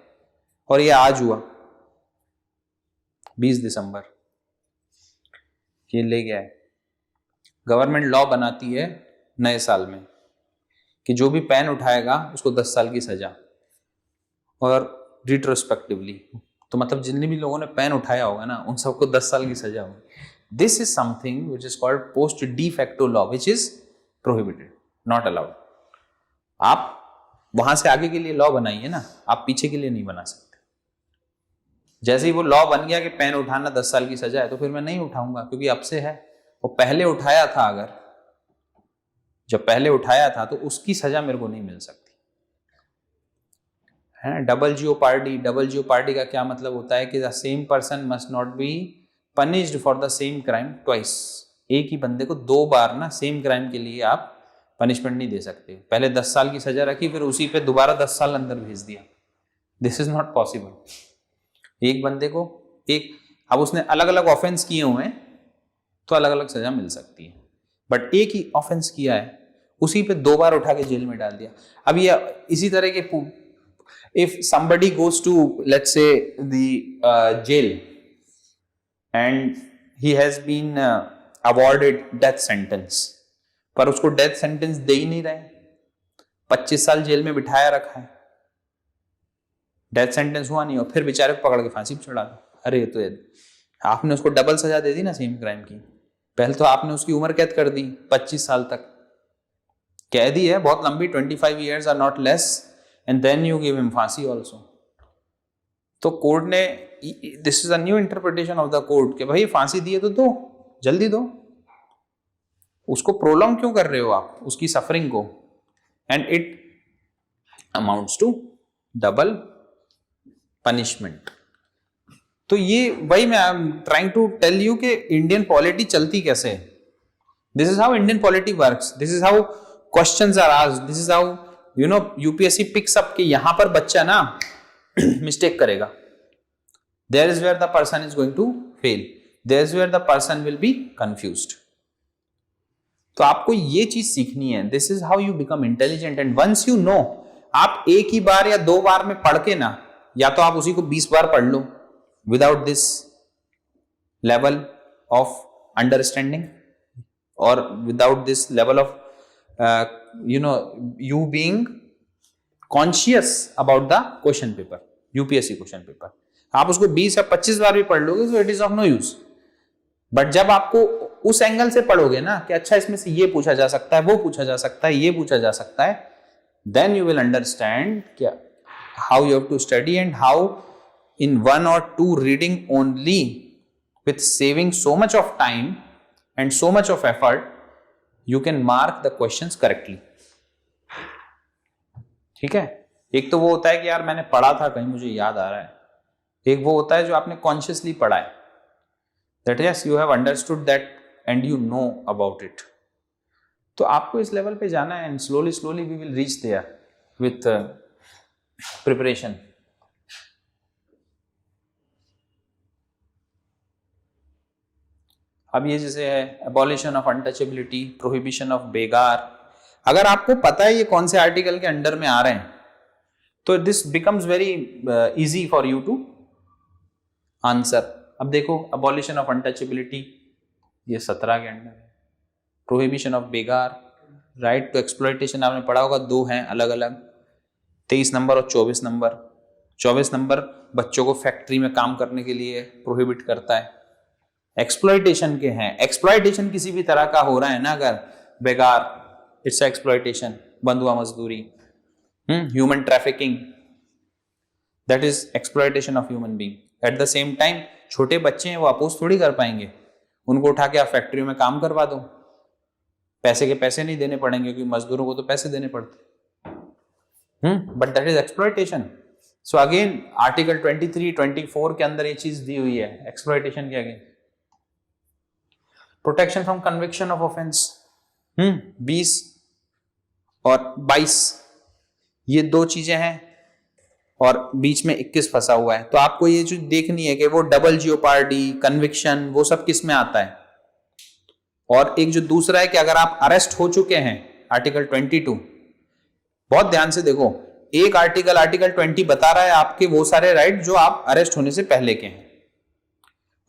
और ये आज हुआ 20 दिसंबर, ये ले गया है। गवर्नमेंट लॉ बनाती है नए साल में कि जो भी पेन उठाएगा उसको 10 साल की सजा, और रिट्रोस्पेक्टिवली, तो मतलब जितने भी लोगों ने पेन उठाया होगा ना, उन सबको 10 साल की सजा होगी। This is something which is called post de facto law, which is prohibited, not allowed. आप वहां से आगे के लिए लॉ बनाइए ना, आप पीछे के लिए नहीं बना सकते। जैसे ही वो लॉ बन गया कि पेन उठाना 10 साल की सजा है, तो फिर मैं नहीं उठाऊंगा, क्योंकि अब से है। वो पहले उठाया था, अगर जब पहले उठाया था तो उसकी सजा मेरे को नहीं मिल सकती, है ना। डबल जियोपार्डी का क्या मतलब होता है कि the same person must not be punished for the same crime twice. एक ही बंदे को 2 बार ना सेम क्राइम के लिए आप पनिशमेंट नहीं दे सकते। पहले 10 साल की सजा रखी, फिर उसी पे दोबारा 10 साल अंदर भेज दिया। This is not possible. एक बंदे को अब उसने अलग अलग ऑफेंस किए हुए हैं तो अलग अलग सजा मिल सकती है, बट एक ही ऑफेंस किया है उसी पे 2 बार उठा के जेल में डाल दिया। अब ये इसी तरह के, if somebody goes to let's say the jail and he has been awarded death sentence, पर उसको डेथ सेंटेंस दे ही नहीं रहे, 25 साल जेल में बिठाया रखा है, डेथ सेंटेंस हुआ नहीं और फिर बेचारे को पकड़ के फांसी पे चढ़ा दो। अरे तो आपने उसको डबल सजा दे दी ना सेम क्राइम की। पहले तो आपने उसकी उम्र कैद कर दी 25 साल तक, कैद ही है बहुत लंबी, 25 years are not less, and then you give him फांसी ऑल्सो। तो कोर्ट ने, this is a new interpretation of the court कि भाई फांसी दी है तो दो, जल्दी दो, उसको प्रोलॉन्ग क्यों कर रहे हो आप उसकी सफरिंग को, and it amounts to double punishment. तो ये वही मैं I am trying to tell you कि इंडियन पॉलिटी चलती कैसे है। This is how Indian polity works, this is how questions are asked, this is how you know UPSC picks up कि यहां पर बच्चा ना मिस्टेक करेगा, there is where the person is going to fail, there is where the person will be confused. तो आपको ये चीज सीखनी है, this is how you become intelligent. And once you know, आप एक ही बार या 2 बार में पढ़ के ना, या तो आप उसी को 20 बार पढ़ लो without this level of understanding और without this level of you being conscious about the question paper, UPSC question paper. आप उसको 20 या 25 बार भी पढ़ लोगे तो it is of no use. But जब आपको उस एंगल से पढ़ोगे ना कि अच्छा इसमें से ये पूछा जा सकता है, वो पूछा जा सकता है, ये पूछा जा सकता है, देन यू विल अंडरस्टैंड क्या how you have to study and how in 1 or 2 reading only, with saving so much of time and so much of effort, you can mark the questions correctly. ठीक है। एक तो वो होता है कि यार मैंने पढ़ा था कहीं मुझे याद आ रहा है, एक वो होता है जो आपने कॉन्शियसली पढ़ा है, that yes you have understood that and you know about it. तो आपको इस लेवल पे जाना है, and slowly we will reach there with preparation. अब ये जैसे है abolition of untouchability, prohibition of begar, अगर आपको पता है ये कौन से आर्टिकल के अंडर में आ रहे हैं तो this becomes very easy for you to answer. अब देखो एबॉलिशन ऑफ अनटचेबिलिटी ये 17 के अंडर है, prohibition of begar, right to exploitation आपने पढ़ा होगा, 2 हैं अलग अलग, 23 नंबर और 24 नंबर। 24 नंबर बच्चों को फैक्ट्री में काम करने के लिए प्रोहिबिट करता है, एक्सप्लॉयटेशन के हैं, एक्सप्लॉयटेशन किसी भी तरह का हो रहा है ना अगर बेगार, इट्स एक्सप्लॉयटेशन, बंधुआ मजदूरी, human trafficking, that is exploitation of human being. At the same time छोटे बच्चे हैं वो अपोज थोड़ी कर पाएंगे, उनको उठा के आप फैक्ट्रियों में काम करवा दो, पैसे के पैसे नहीं देने पड़ेंगे क्योंकि मजदूरों को तो पैसे देने पड़ते, but that is exploitation. So again article 23, 24 के अंदर ये चीज दी हुई है एक्सप्लॉयटेशन के again. Protection from conviction of offence, 20 और 22 ये 2 चीजें हैं और बीच में 21 फंसा हुआ है। तो आपको ये जो देखनी है कि वो डबल जियोपार्डी, कन्विक्शन, वो सब किस में आता है। और एक जो दूसरा है कि अगर आप अरेस्ट हो चुके हैं, आर्टिकल 22, बहुत ध्यान से देखो, एक आर्टिकल 20 बता रहा है आपके वो सारे राइट जो आप अरेस्ट होने से पहले के हैं,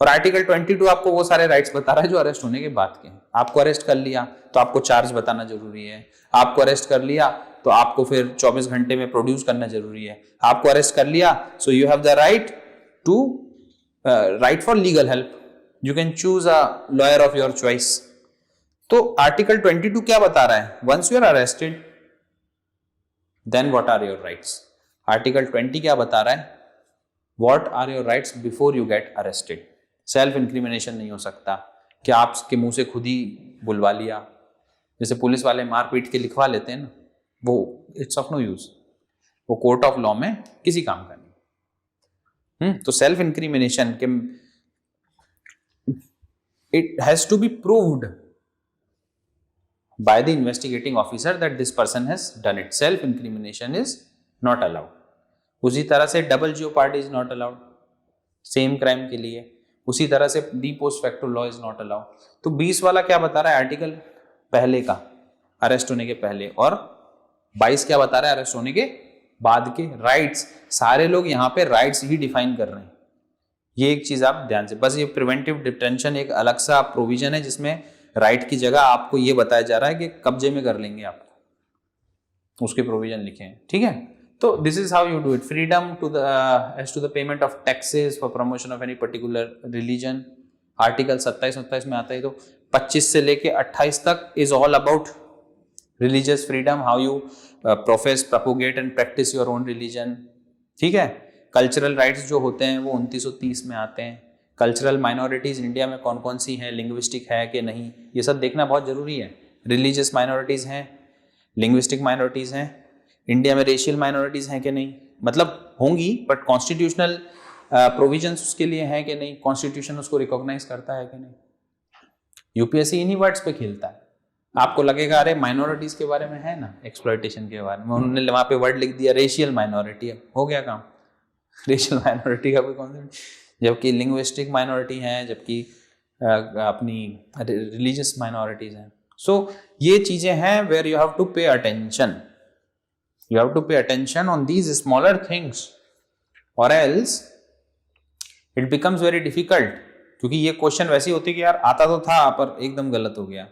और आर्टिकल 22 आपको वो सारे राइट्स बता रहा है जो अरेस्ट होने के बाद के हैं। आपको अरेस्ट कर लिया तो आपको चार्ज बताना जरूरी है, आपको अरेस्ट कर लिया तो आपको फिर 24 घंटे में प्रोड्यूस करना जरूरी है, आपको अरेस्ट कर लिया so you have the right to right for legal help, you can choose a lawyer of your choice. तो आर्टिकल 22 क्या बता रहा है, once you are arrested then what are your rights. Article 20 क्या बता रहा है, what are your rights before you get arrested. Self incrimination नहीं हो सकता कि आपके मुंह से खुद ही बुलवा लिया, जैसे पुलिस वाले मार पीट के लिखवा लेते हैं ना, वो इट्स ऑफ नो यूज। वो कोर्ट ऑफ लॉ में किसी काम का नहीं। तो सेल्फ इंक्रिमिनेशन के it has to be proved by the investigating officer that this person has done it. Self incrimination is not allowed. उसी तरह से double jeopardy is not allowed same crime के लिए। उसी तरह से D post facto law is not allowed. तो 20 वाला क्या बता रहा है आर्टिकल पहले का, अरेस्ट होने के पहले, और 22 क्या बता रहा है अरेस्ट होने के बाद के राइट्स। सारे लोग यहाँ पे राइट्स ही डिफाइन कर रहे हैं। ये एक चीज आप ध्यान से, बस ये प्रिवेंटिव डिटेंशन एक अलग सा प्रोविजन है जिसमें राइट की जगह आपको ये बताया जा रहा है कि कब्जे में कर लेंगे आपको, उसके प्रोविजन लिखे हैं। ठीक है, तो this is how you do it. Freedom to the age to the payment of taxes for promotion of any particular religion, article 27 में आता है। तो 25 से लेके 28 तक is all about religious freedom, how you profess, propagate and practice your own religion. ठीक है, cultural rights जो होते हैं वो 2930 में आते हैं। कल्चरल माइनॉरिटीज़ इंडिया में कौन कौन सी हैं, लिंग्विस्टिक है कि नहीं, ये सब देखना बहुत ज़रूरी है। रिलीजियस माइनॉरिटीज़ हैं, लिंग्विस्टिक माइनॉरिटीज़ हैं, इंडिया में रेशियल माइनॉरिटीज़ हैं कि नहीं, मतलब होंगी बट कॉन्स्टिट्यूशनल प्रोविजंस उसके लिए हैं कि नहीं, कॉन्स्टिट्यूशन उसको रिकॉग्नाइज करता है कि नहीं। यूपीएससी इन्हीं वर्ड्स पे खेलता है। आपको लगेगा अरे माइनॉरिटीज़ के बारे में है ना, एक्सप्लॉयटेशन के बारे में, उन्होंने वहाँ पे वर्ड लिख दिया रेशियल माइनॉरिटी, हो गया काम। रेशियल माइनॉरिटी का कोई कॉन्सेप्ट, जबकि लिंग्विस्टिक माइनॉरिटी हैं, जबकि अपनी रिलीजियस माइनॉरिटीज हैं। सो ये चीजें हैं where you have to pay attention, you have to pay attention on these smaller things, और else it becomes very difficult. क्योंकि ये क्वेश्चन वैसे होते कि यार आता तो था पर एकदम गलत हो गया।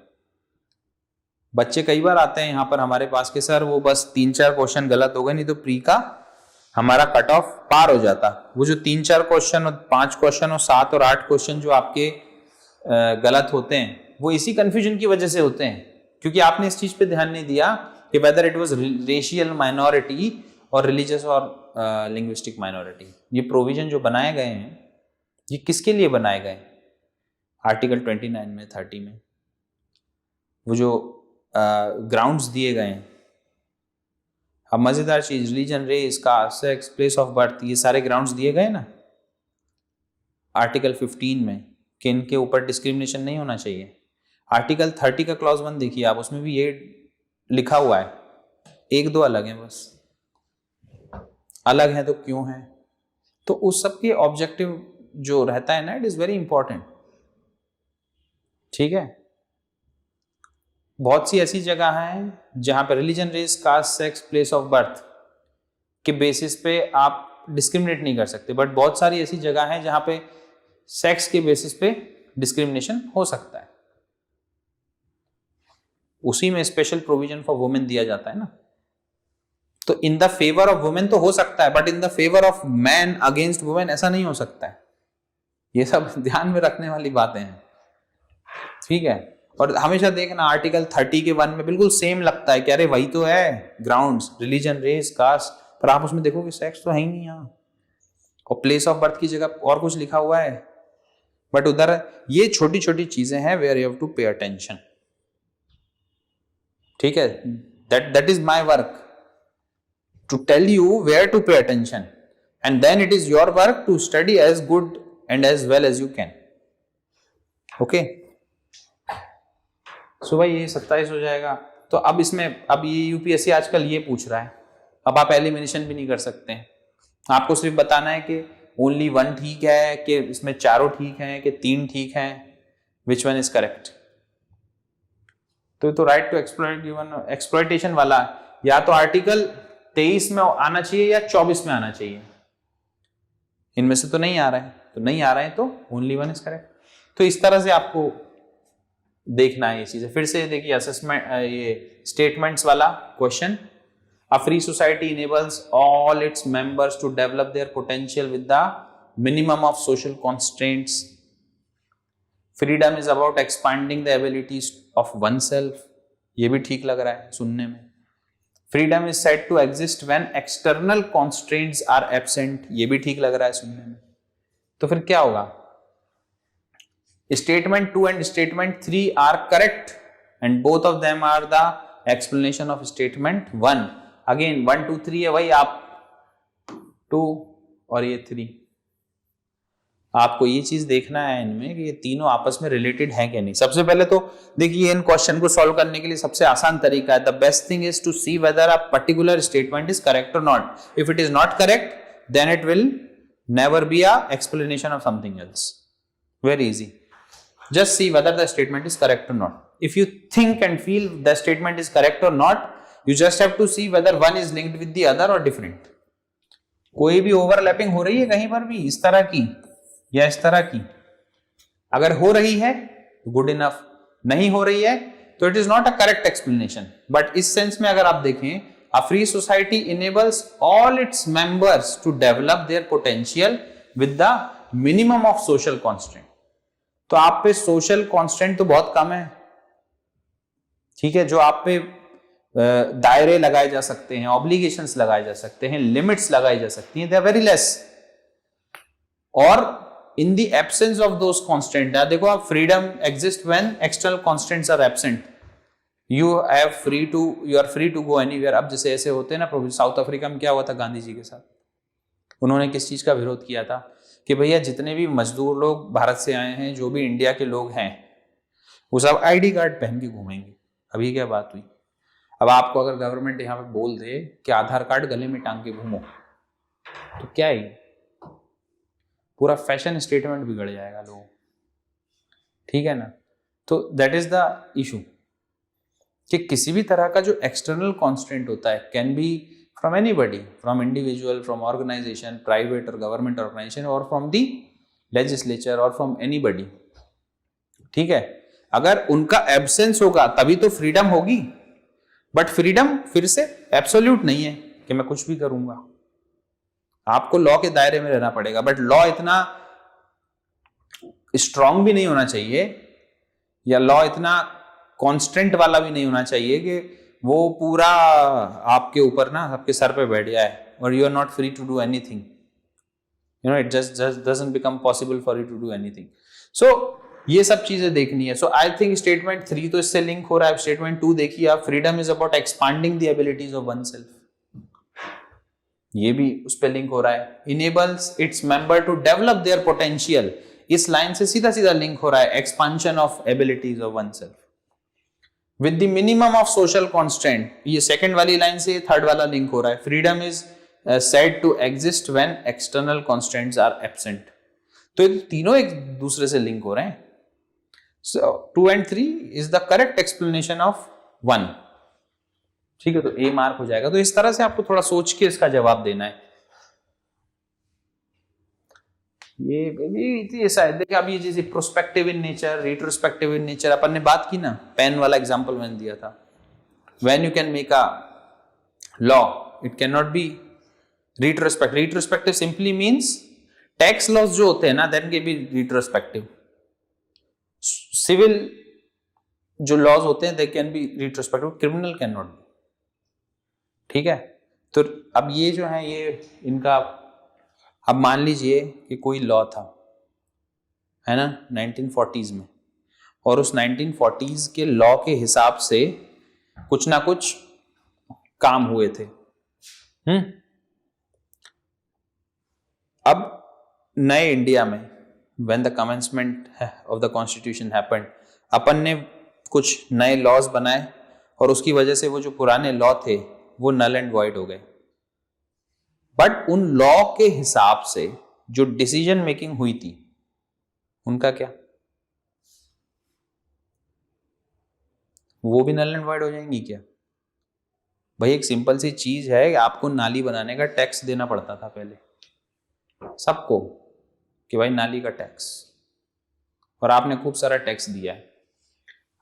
बच्चे कई बार आते हैं यहाँ पर हमारे पास के सर वो बस 3-4 क्वेश्चन गलत हो गए, नहीं तो प्री का हमारा कट ऑफ पार हो जाता। वो जो 3-4 क्वेश्चन और 5 क्वेश्चन और 7 और 8 क्वेश्चन जो आपके गलत होते हैं वो इसी कंफ्यूजन की वजह से होते हैं, क्योंकि आपने इस चीज पे ध्यान नहीं दिया कि whether it was racial minority और रिलीजियस और लिंग्विस्टिक माइनॉरिटी। ये प्रोविजन जो बनाए गए हैं ये किसके लिए बनाए गए? आर्टिकल 29 में 30 में वो जो ग्राउंड्स दिए गए हैं। अब मजेदार चीज, religion, race, caste, sex, place of birth, ये सारे ग्राउंड्स दिए गए ना आर्टिकल 15 में कि इनके ऊपर डिस्क्रिमिनेशन नहीं होना चाहिए। आर्टिकल 30 का क्लॉज 1 देखिए आप, उसमें भी ये लिखा हुआ है। 1-2 अलग हैं, बस अलग है तो क्यों है? तो उस सब के ऑब्जेक्टिव जो रहता है ना, इट इज वेरी इंपॉर्टेंट। ठीक है, बहुत सी ऐसी जगह हैं जहां पर religion, race, caste, sex, place of birth के बेसिस पे आप डिस्क्रिमिनेट नहीं कर सकते, बट बहुत सारी ऐसी जगह हैं जहां पे सेक्स के बेसिस पे डिस्क्रिमिनेशन हो सकता है। उसी में स्पेशल प्रोविजन फॉर वुमेन दिया जाता है ना। तो in the favour of women तो हो सकता है, but in the favour of man against women ऐसा नहीं हो सकता है। ये सब ध्यान में रखने वाली बातें हैं। ठीक है, और हमेशा देखना आर्टिकल 30 के 1 में बिल्कुल सेम लगता है कि अरे वही तो है ग्राउंड्स, रिलीजन, रेस, कास्ट, पर आप उसमें देखोगे सेक्स तो है ही नहीं यहाँ, और प्लेस ऑफ बर्थ की जगह और कुछ लिखा हुआ है। बट उधर ये छोटी छोटी चीजें हैं where you have to pay attention. ठीक है, that is my work to tell you where to pay attention, and then it is your work to study as good and as well as you can. Okay, so भाई ये 27 हो जाएगा। तो अब इसमें अब ये यूपीएससी आजकल ये पूछ रहा है, अब आप एलिमिनेशन भी नहीं कर सकते हैं। आपको सिर्फ बताना है कि ओनली 1 ठीक है, कि इसमें चारों ठीक हैं, कि 3 ठीक हैं, विच वन इज करेक्ट। तो right to exploit given exploitation वाला या तो आर्टिकल 23 में आना चाहिए या 24 में आना चाहिए। इनमें से तो नहीं आ रहा है, तो नहीं आ रहा है तो ओनली 1 इज करेक्ट। तो इस तरह से आपको देखना है ये चीजें। फिर से देखिए असेसमेंट, ये स्टेटमेंट्स वाला question, a free society enables all its members to develop their potential with the minimum of social constraints. Freedom is about expanding the abilities of one self, ये भी ठीक लग रहा है सुनने में। Freedom is said to exist when external constraints are absent, ये भी ठीक लग रहा है सुनने में। तो फिर क्या होगा? Statement 2 and Statement 3 are correct and both of them are the explanation of Statement 1. Again 1, 2, 3 है, वही आप 2 और ये 3। आपको ये चीज देखना है इनमें कि ये तीनों आपस में रिलेटेड हैं कि नहीं। सबसे पहले तो देखिए इन क्वेश्चन को सॉल्व करने के लिए सबसे आसान तरीका है, the best thing is to see whether a particular statement is correct और not. If it is not correct then it will never be a explanation of something else. Very easy, just see whether the statement is correct or not. If you think and feel the statement is correct or not, you just have to see whether one is linked with the other or different. कोई भी overlapping हो रही है कहीं पर भी इस तरह की या इस तरह की, अगर हो रही है तो गुड इनफ, नहीं हो रही है तो it is not a correct explanation. But इस सेंस में अगर आप देखें, a free society enables all its members to develop their potential with the minimum of social constant. तो आप पे सोशल कांस्टेंट तो बहुत कम है, ठीक है, जो आप पे दायरे लगाए जा सकते हैं, ऑब्लिगेशंस लगाए जा सकते हैं, लिमिट्स लगाई जा सकती हैं, दे आर वेरी लेस। और in the absence of those constant, देखो आप, freedom exist when external constants are absent. You are free to go anywhere. अब जैसे ऐसे होते हैं ना, साउथ अफ्रीका में क्या हुआ था गांधी जी के साथ, उन्होंने किस चीज का विरोध किया था कि भैया जितने भी मजदूर लोग भारत से आए हैं, जो भी इंडिया के लोग हैं, वो सब आईडी कार्ड पहन के घूमेंगे। अभी क्या बात हुई, अब आपको अगर गवर्नमेंट यहाँ पे बोल दे कि आधार कार्ड गले में टांग के घूमो, तो क्या ही पूरा फैशन स्टेटमेंट बिगड़ जाएगा लोगों, ठीक है ना। तो दैट इज द इशू कि किसी भी तरह का जो एक्सटर्नल कॉन्स्टेंट होता है can be from anybody, from individual, from organization, private or government organization, or from the legislature or from anybody, ठीक है। अगर उनका एब्सेंस होगा तभी तो फ्रीडम होगी, बट फ्रीडम फिर से एब्सोल्यूट नहीं है कि मैं कुछ भी करूंगा, आपको लॉ के दायरे में रहना पड़ेगा। बट लॉ इतना स्ट्रांग भी नहीं होना चाहिए या लॉ इतना कॉन्स्टेंट वाला भी नहीं होना चाहिए कि वो पूरा आपके ऊपर ना, आपके सर पे बैठ जाए और you are not free to do anything, you know, it just doesn't become possible for you to do anything. So ये सब चीजें देखनी है। सो आई थिंक स्टेटमेंट 3 तो इससे लिंक हो रहा है। स्टेटमेंट 2 देखिए आप, freedom is about expanding the abilities of one self, ये भी उस पर लिंक हो रहा है। Enables its member to develop their potential, इस लाइन से सीधा सीधा लिंक हो रहा है expansion of abilities of one self with the minimum of social constant, ये सेकंड वाली लाइन से थर्ड वाला लिंक हो रहा है। Freedom is said to exist when external constraints are absent। तो ये तीनों एक दूसरे से लिंक हो रहे हैं। So 2 and 3 is the correct explanation of 1, ठीक है, तो A मार्क हो जाएगा। तो इस तरह से आपको थोड़ा सोच के इसका जवाब देना है। ये शायद देखिए, अब ये जैसे prospective in nature, retrospective in nature, अपन ने बात की ना, पेन वाला एग्जांपल मैंने दिया था। When you can make a law, it can not be retrospective. Retrospective simply means tax laws जो होते हैं ना, that can be retrospective. Civil जो लॉज होते हैं they can be retrospective, criminal can not be, ठीक है। तो अब ये जो है ये इनका, अब मान लीजिए कि कोई लॉ था, है ना, 1940s में, और उस 1940s के लॉ के हिसाब से कुछ ना कुछ काम हुए थे। अब नए इंडिया में when the commencement of the constitution happened, अपन ने कुछ नए लॉज बनाए और उसकी वजह से वो जो पुराने लॉ थे वो नल एंड वॉइड हो गए। बट उन लॉ के हिसाब से जो डिसीजन मेकिंग हुई थी उनका क्या, वो भी नल एंड वॉइड हो जाएंगी क्या? भाई एक सिंपल सी चीज है, आपको नाली बनाने का टैक्स देना पड़ता था पहले सबको, कि भाई नाली का टैक्स, और आपने खूब सारा टैक्स दिया है।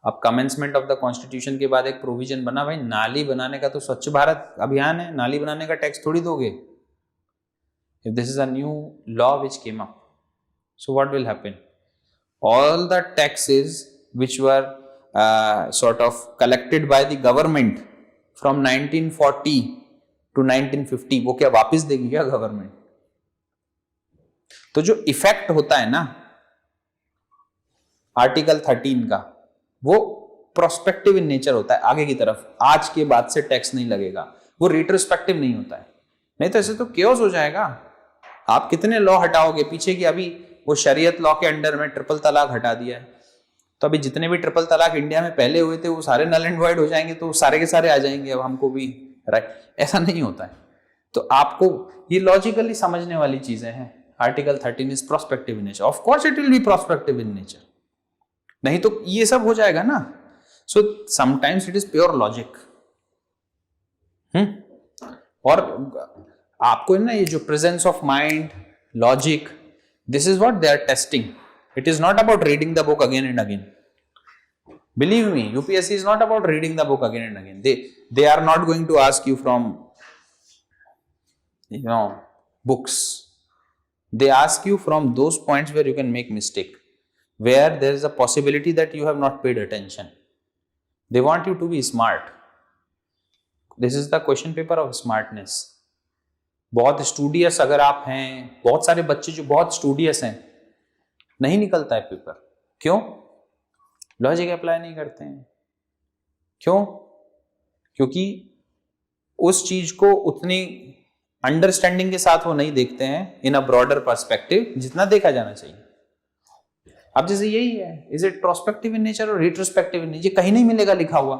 अब कमेंसमेंट ऑफ द कॉन्स्टिट्यूशन के बाद एक प्रोविजन बना, भाई नाली बनाने का तो स्वच्छ भारत अभियान है, नाली बनाने का टैक्स थोड़ी दोगे। If this is a new law which came up, so what will happen? All the taxes which were sort of collected by the government from 1940 to 1950, वो क्या वापस देगी क्या गवर्नमेंट? तो जो इफेक्ट होता है ना आर्टिकल 13 का, वो प्रोस्पेक्टिव इन नेचर होता है, आगे की तरफ, आज के बाद से टैक्स नहीं लगेगा, वो रिट्रोस्पेक्टिव नहीं होता है। नहीं तो ऐसे तो केओस हो जाएगा। आप कितने लॉ हटाओगे पीछे की, अभी वो शरीयत लॉ के अंडर में ट्रिपल तलाक हटा दिया है, तो अभी जितने भी ट्रिपल तलाक इंडिया में पहले हुए थे वो सारे नल एंड वॉइड हो जाएंगे, तो सारे के सारे आ जाएंगे अब हमको भी, राइट? ऐसा नहीं होता है। तो आपको ये लॉजिकली समझने वाली चीजें हैं। Article 13 is prospective in nature, of course it will be prospective in nature, नहीं तो ये सब हो जाएगा ना। So sometimes it is pure logic. और आपको ना ये जो presence of mind, logic, this is what they are testing. It is not about reading the book again and again. Believe me, UPSC is not about reading the book again and again. They are not going to ask you from books. They ask you from those points where you can make mistake, where there is a possibility that you have not paid attention. They want you to be smart. This is the question paper of smartness. बहुत studious अगर आप हैं, बहुत सारे बच्चे जो बहुत studious हैं, नहीं निकलता है पेपर। क्यों? लॉजिक अप्लाई नहीं करते हैं। क्यों? क्योंकि उस चीज को उतनी अंडरस्टैंडिंग के साथ वो नहीं देखते हैं इन अ ब्रॉडर पर्सपेक्टिव जितना देखा जाना चाहिए। अब जैसे यही है, is it prospective in nature और रिट्रोस्पेक्टिव इन नेचर, कहीं नहीं मिलेगा लिखा हुआ,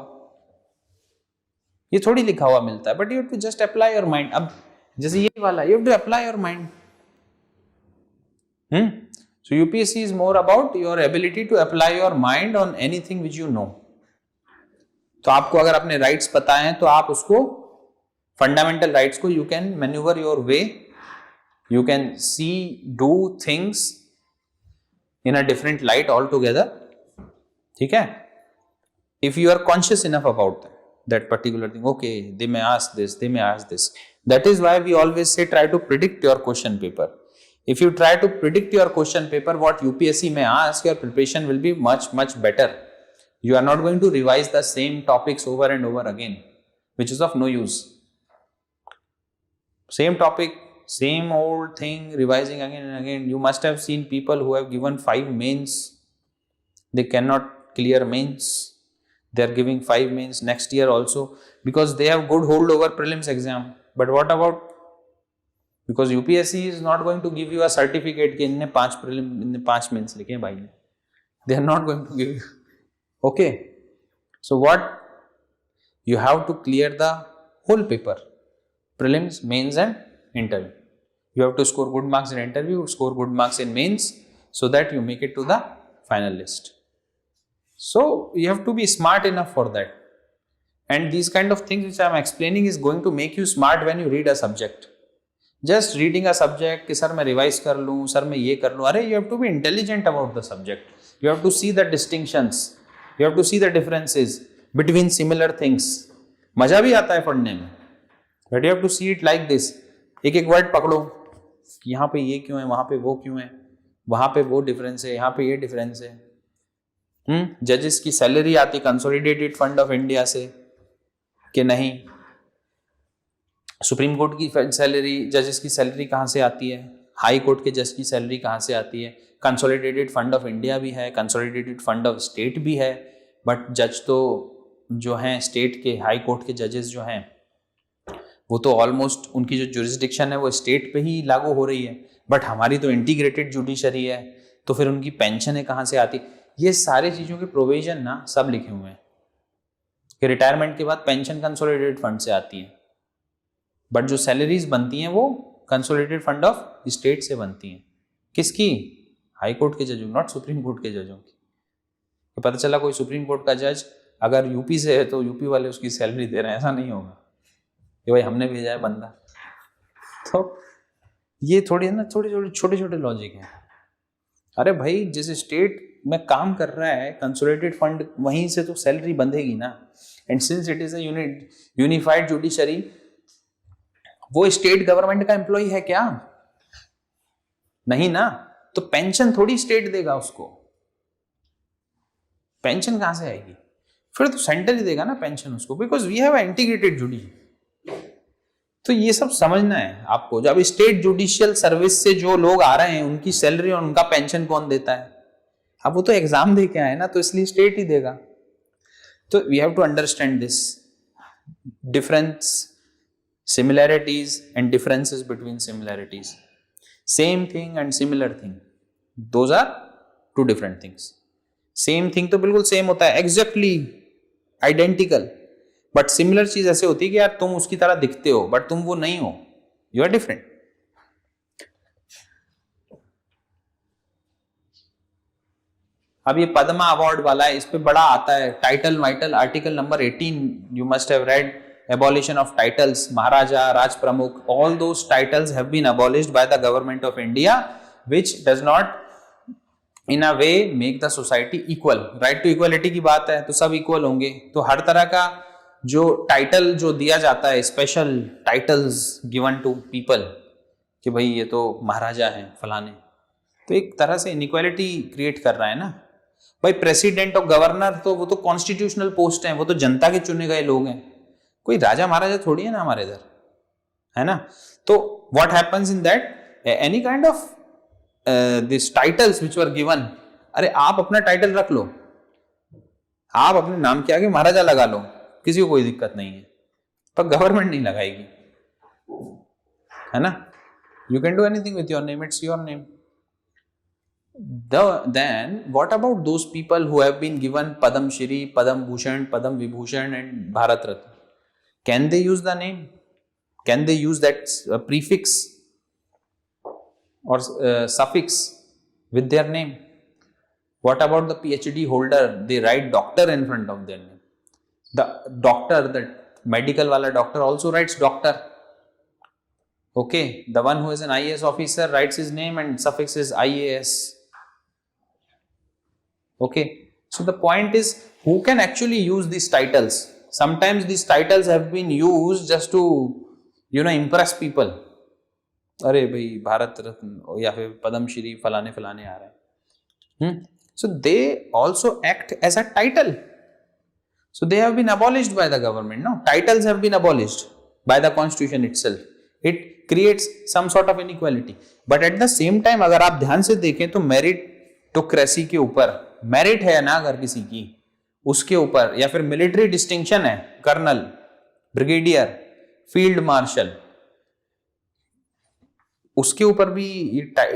ये थोड़ी लिखा हुआ मिलता है, but you have to just apply your mind. अब जैसे ये वाला, you have to apply your mind. So UPSC is more about your ability to apply your mind on anything which you know. तो आपको अगर अपने राइट्स पता है तो आप उसको, फंडामेंटल राइट्स को, you can manoeuvre your way, you can see do things in a different light altogether. ठीक है? If you are conscious enough about that particular thing, okay, they may ask this, they may ask this. That is why we always say try to predict your question paper. If you try to predict your question paper, what UPSC may ask, your preparation will be much better. You are not going to revise the same topics over and over again, which is of no use. Same topic, same old thing, revising again and again. You must have seen people who have given 5 mains, they cannot clear mains. They are giving 5 mains next year also because they have good hold over prelims exam. But what about, because UPSC is not going to give you a certificate कि इनने 5 prelim, इनने 5 mains लिखे हैं भाई ने, they are not going to give you. Okay, so what you have to clear the whole paper, prelims, mains and interview. You have to score good marks in interview, score good marks in mains, so that you make it to the final list. So you have to be smart enough for that, and these kind of things which I am explaining is going to make you smart when you read a subject. Just reading a subject कि sir मैं revise कर लूँ, sir मैं ये कर लूँ, अरे you have to be intelligent about the subject. You have to see the distinctions, you have to see the differences between similar things. मजा भी आता है पढ़ने में, but you have to see it like this. एक एक word पकड़ो, यहाँ पे ये क्यों है, वहाँ पे वो क्यों है, वहाँ पे वो डिफरेंस है, यहाँ पे ये डिफरेंस है। जजेस की सैलरी आती कंसोलिडेटेड फंड ऑफ इंडिया से कि नहीं? सुप्रीम कोर्ट की सैलरी, जजेस की सैलरी कहाँ से आती है? हाई कोर्ट के जज की सैलरी कहाँ से आती है? कंसोलिडेटेड फंड ऑफ इंडिया भी है, कंसोलिडेटेड फंड ऑफ स्टेट भी है, बट जज तो जो हैं स्टेट के, हाई कोर्ट के जजेस जो हैं वो तो ऑलमोस्ट उनकी जो जुरिस्डिक्शन है वो स्टेट पे ही लागू हो रही है, बट हमारी तो इंटीग्रेटेड जुडिशरी है, तो फिर उनकी पेंशन है कहाँ से आती? ये सारी चीज़ों के प्रोविजन ना सब लिखे हुए हैं कि रिटायरमेंट के बाद पेंशन कंसोलिडेटेड फंड से आती है, बट जो सैलरीज बनती हैं वो कंसोलिडेटेड फंड ऑफ स्टेट से बनती हैं। किसकी? हाई कोर्ट के जजों, नॉट सुप्रीम कोर्ट के जजों की। तो पता चला कोई सुप्रीम कोर्ट का जज अगर यूपी से है तो यूपी वाले उसकी सैलरी दे रहे हैं, ऐसा नहीं होगा कि भाई हमने भेजा है बंदा। तो ये थोड़ी है ना, छोटे छोटे लॉजिक हैं। अरे भाई जिस स्टेट में काम कर रहा है कंसोलिडेटेड फंड, वहीं से तो सैलरी बंधेगी ना, and since it is a unified judiciary, वो स्टेट गवर्नमेंट का एम्प्लॉय है क्या? नहीं ना, तो पेंशन थोड़ी स्टेट देगा उसको, पेंशन कहां से आएगी? फिर तो सेंटर ही देगा ना पेंशन उसको, because we have integrated judiciary. तो ये सब समझना है आपको। जब स्टेट जुडिशियल सर्विस से जो लोग आ रहे हैं उनकी सैलरी और उनका पेंशन कौन देता है? अब वो तो एग्जाम दे के आए ना, तो इसलिए स्टेट ही देगा। तो we have to understand this difference similarities and differences between similarities. Same thing and similar thing, those are two different things. Same thing तो बिल्कुल सेम होता है, exactly identical, बट सिमिलर चीज ऐसे होती है कि यार तुम उसकी तरह दिखते हो बट तुम वो नहीं हो, यू आर डिफरेंट. अब ये पद्मा अवार्ड वाला है, इस पे बड़ा आता है title vital, article number 18 you must have read, abolition of titles, Maharaja, Raj Pramukh, all those titles have been abolished by the government of India, which does not in a way make the society equal. Right to equality की बात है तो सब equal होंगे, तो हर तरह का जो टाइटल जो दिया जाता है, special titles given to people कि भाई ये तो महाराजा हैं फलाने, तो एक तरह से इनइक्वालिटी क्रिएट कर रहा है ना भाई. प्रेसिडेंट और गवर्नर तो वो तो कॉन्स्टिट्यूशनल पोस्ट हैं, वो तो जनता के चुने गए लोग हैं, कोई राजा महाराजा थोड़ी है ना हमारे इधर, है ना. तो what happens in that any kind of this titles which were given, अरे आप अपना टाइटल रख लो, आप अपने नाम के आगे महाराजा लगा लो, किसी को कोई दिक्कत नहीं है, पर गवर्नमेंट नहीं लगाएगी, है ना. You can do anything with your name, it's your name. Then what about those people who have been given Padam Shri, Padam Bhushan, Padam Vibhushan and Bharat Ratna? Can they use the name? Can they use that prefix or suffix with their name? What about the PhD holder? They write doctor in front of their name. The doctor, the medical wala doctor also writes doctor. Okay, the one who is an IAS officer writes his name and suffix is IAS. Okay, so the point is who can actually use these titles. Sometimes these titles have been used just to impress people. अरे भाई भारत रत्न या फिर पद्म श्री फलाने फलाने आ रहे हैं. So they also act as a title. So they have been abolished by the government. No, titles have been abolished by the constitution itself. It creates some sort of inequality. But at the same time अगर आप ध्यान से देखें तो meritocracy के ऊपर, merit है ना अगर किसी की, उसके ऊपर, या फिर मिलिट्री डिस्टिंक्शन है, कर्नल, ब्रिगेडियर, फील्ड मार्शल, उसके ऊपर भी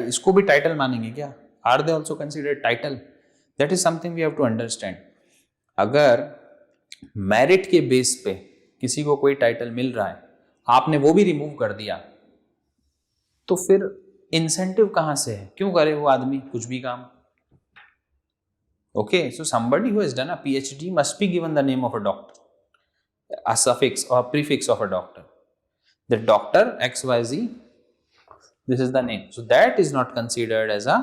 इसको भी टाइटल मानेंगे क्या? Are they also considered title? That is something we have to understand. अगर मेरिट के बेस पे किसी को कोई टाइटल मिल रहा है, आपने वो भी रिमूव कर दिया, तो फिर इंसेंटिव कहां से है? क्यों करे वो आदमी कुछ भी काम? Okay, so somebody who has done a PhD must be given the name of a doctor, a suffix or a prefix of a doctor. The doctor XYZ, this is the name. So that is not considered as a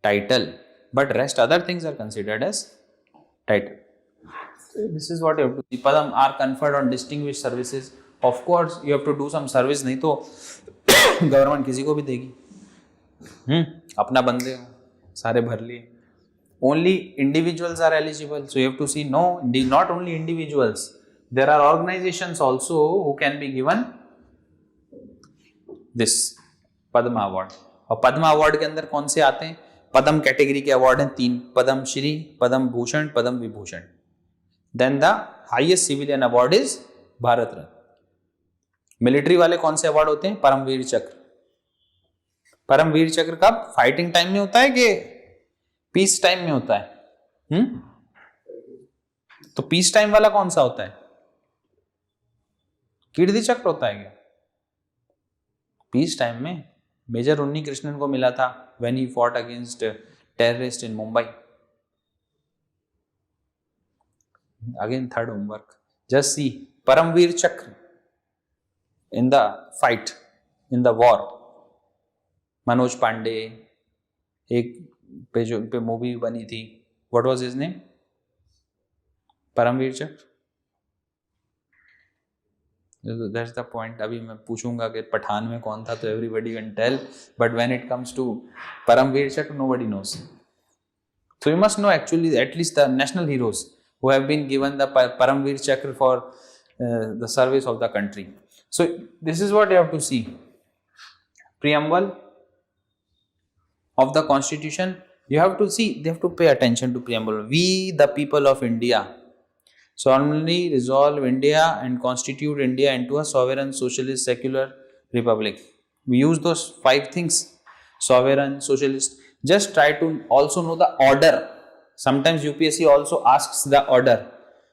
title, but rest other things are considered as title. So this is what you have to see. Padam are conferred on distinguished services. Of course, you have to do some service, नहीं तो government किसी को भी देगी. अपना बंदे हो, सारे भर लिए. Only individuals are eligible. So you have to see, no, not only individuals. There are organizations also who can be given this Padma Award. और Padma Award के अंदर कौन से आते हैं? पद्म कैटेगरी के अवार्ड हैं 3, Padma Shri, Padma Bhushan, Padma Vibhushan. Then the highest civilian award is Bharat Ratna. Military वाले कौन से अवार्ड होते हैं? परमवीर चक्र. परमवीर चक्र कब? फाइटिंग टाइम में होता है कि पीस टाइम में होता है? तो पीस टाइम वाला कौन सा होता है? कीर्ति चक्र होता है क्या? पीस टाइम में मेजर उन्नी कृष्णन को मिला था when he fought against terrorist in Mumbai. Again third homework, just see Paramvir Chakra in the fight, in the war. Manoj Pande, एक पे मूवी बनी थी, what was his name? Paramvir Chakra. That's the point. अभी मैं पूछूंगा कि पठान में कौन था तो everybody can tell, but when it comes to Paramvir Chakra nobody knows. So you must know actually at least the national heroes who have been given the Paramveer Chakra for the service of the country. So this is what you have to see. Preamble of the constitution, you have to see, they have to pay attention to preamble. We the people of India solemnly resolve India and constitute India into a sovereign, socialist, secular republic. We use those 5 things: sovereign, socialist. Just try to also know the order. Sometimes UPSC also asks the order: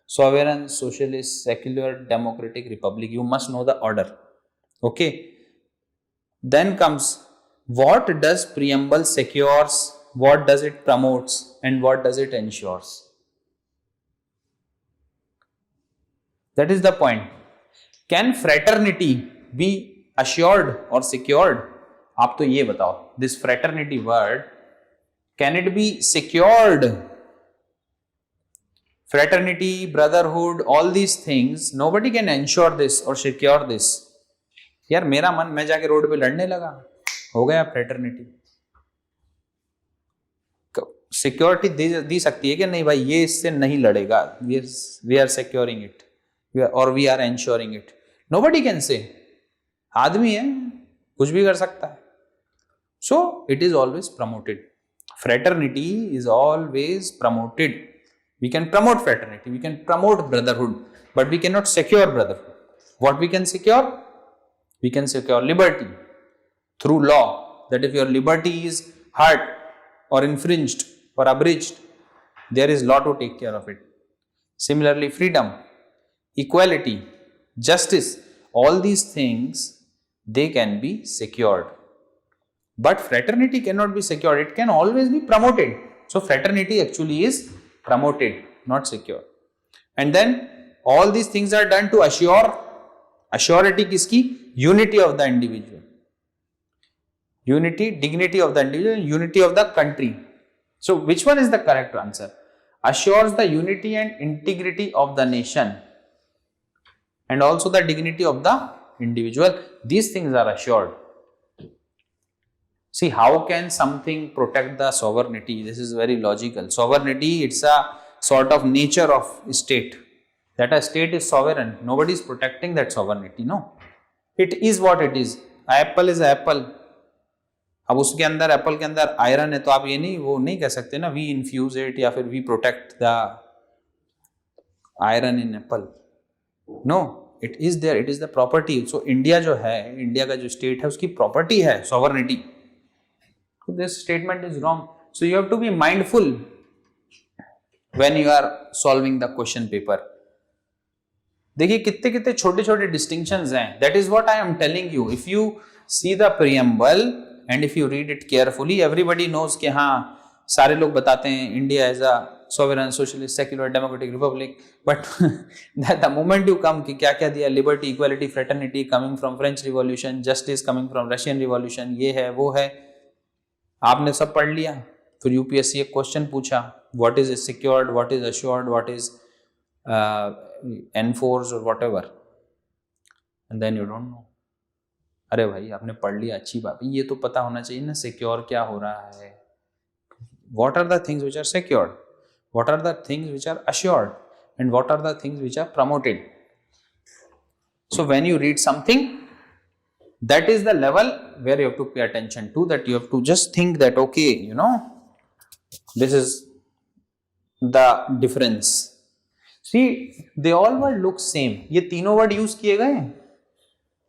sovereign, socialist, secular, democratic, republic. You must know the order. Okay. Then comes, what does preamble secures, what does it promotes, and what does it ensures? That is the point. Can fraternity be assured or secured? आप तो ये बताओ, this fraternity word, can it be secured? Fraternity, brotherhood, all these things, nobody can ensure this or secure this. यार मेरा मन, मैं जाके road पे लड़ने लगा, हो गया फ्रेटर्निटी। सिक्योरिटी दी सकती है कि नहीं भाई ये इससे नहीं लड़ेगा, वी आर सिक्योरिंग इट और we are ensuring it. Nobody can say. आदमी है, कुछ भी कर सकता है। So it is always promoted. Fraternity is always promoted. We can promote fraternity, we can promote brotherhood, but we can not secure brotherhood. What we can secure? We can secure liberty through law, that if your liberty is hurt or infringed or abridged, there is law to take care of it. Similarly, freedom, equality, justice, all these things, they can be secured. But fraternity cannot be secured. It can always be promoted. So fraternity actually is promoted, not secured. And then all these things are done to assure, assurity किसकी? Unity of the individual, unity, dignity of the individual, unity of the country. So which one is the correct answer? Assures the unity and integrity of the nation and also the dignity of the individual. These things are assured. See, how can something protect the sovereignty? This is very logical. Sovereignty, it's a sort of nature of state, that a state is sovereign. Nobody is protecting that sovereignty, no. It is what it is. Apple is apple. अब उसके अंदर, Apple के अंदर iron है, तो आप ये नहीं, वो नहीं कह सकते ना वी इन्फ्यूज इट या फिर we protect the iron in apple. No, it is there, it is the property. So India जो है, इंडिया का जो स्टेट है, उसकी प्रॉपर्टी है sovereignty. So this statement is wrong. So you have to be mindful when you are solving the question paper. देखिए कितने कितने छोटे छोटे distinctions हैं. That is what I am telling you. If you see the preamble and if you read it carefully, everybody knows कि हाँ सारे लोग बताते हैं India is a sovereign, socialist, secular, democratic republic. But the moment you come कि क्या क्या दिया, liberty, equality, fraternity coming from French Revolution, justice coming from Russian Revolution, ये है वो है, आपने सब पढ़ लिया। फिर यूपीएससी एक क्वेश्चन पूछा, what is secured, what is assured, what is enforce और whatever, and then you don't know. अरे भाई आपने पढ़ लिया, अच्छी बात, ये तो पता होना चाहिए ना सिक्योर क्या हो रहा है। What are the things which are secured, what are the things which are assured, and what are the things which are promoted. So when you read something, that is the level where you have to pay attention to, that you have to just think that okay, you know, this is the difference. See, they all word look same. ये तीनों word use किए गए,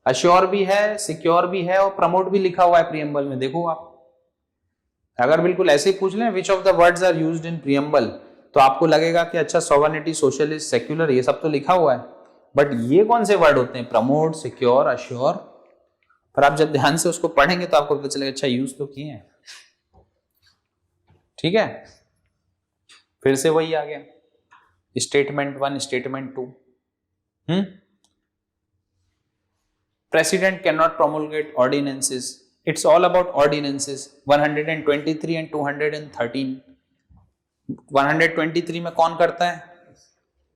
assure भी है, secure भी है और promote भी लिखा हुआ है प्रीएम्बल में। देखो आप अगर बिल्कुल ऐसे ही पूछ लें which of the words are used in preamble, तो आपको लगेगा कि अच्छा सॉवरेनिटी, सोशलिस्ट, सेक्युलर, ये सब तो लिखा हुआ है, बट ये कौन से वर्ड होते हैं, प्रमोट, सिक्योर, अश्योर। पर आप जब ध्यान से उसको पढ़ेंगे तो आपको पता चलेगा अच्छा यूज तो किए हैं। ठीक है, फिर से वही आ गया, statement 1, statement 2। President can not promulgate ordinances, it's all about ordinances. 123 and 213। 123 में कौन करता है,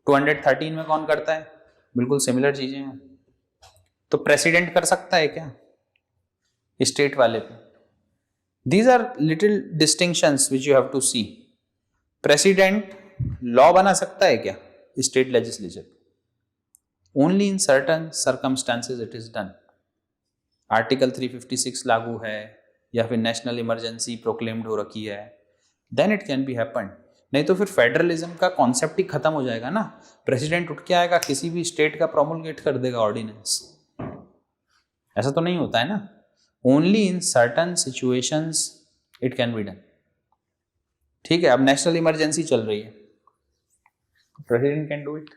213 में कौन करता है, बिल्कुल सिमिलर चीजें हैं। तो प्रेसिडेंट कर सकता है क्या स्टेट वाले पे? These are little distinctions which you have to see. President law बना सकता है क्या state legislature? Only in certain circumstances it is done. Article 356 लागू है या फिर नेशनल इमरजेंसी प्रोक्लेम्ड हो रखी है, then it can be happen. नहीं तो फिर फेडरलिज्म का कॉन्सेप्ट ही खत्म हो जाएगा ना। प्रेसिडेंट उठ के आएगा, किसी भी स्टेट का प्रोमulgate कर देगा ऑर्डिनेंस, ऐसा तो नहीं होता है ना। Only in certain situations it can be done. ठीक है, अब नेशनल इमरजेंसी चल रही है, प्रेसिडेंट कैन डू इट।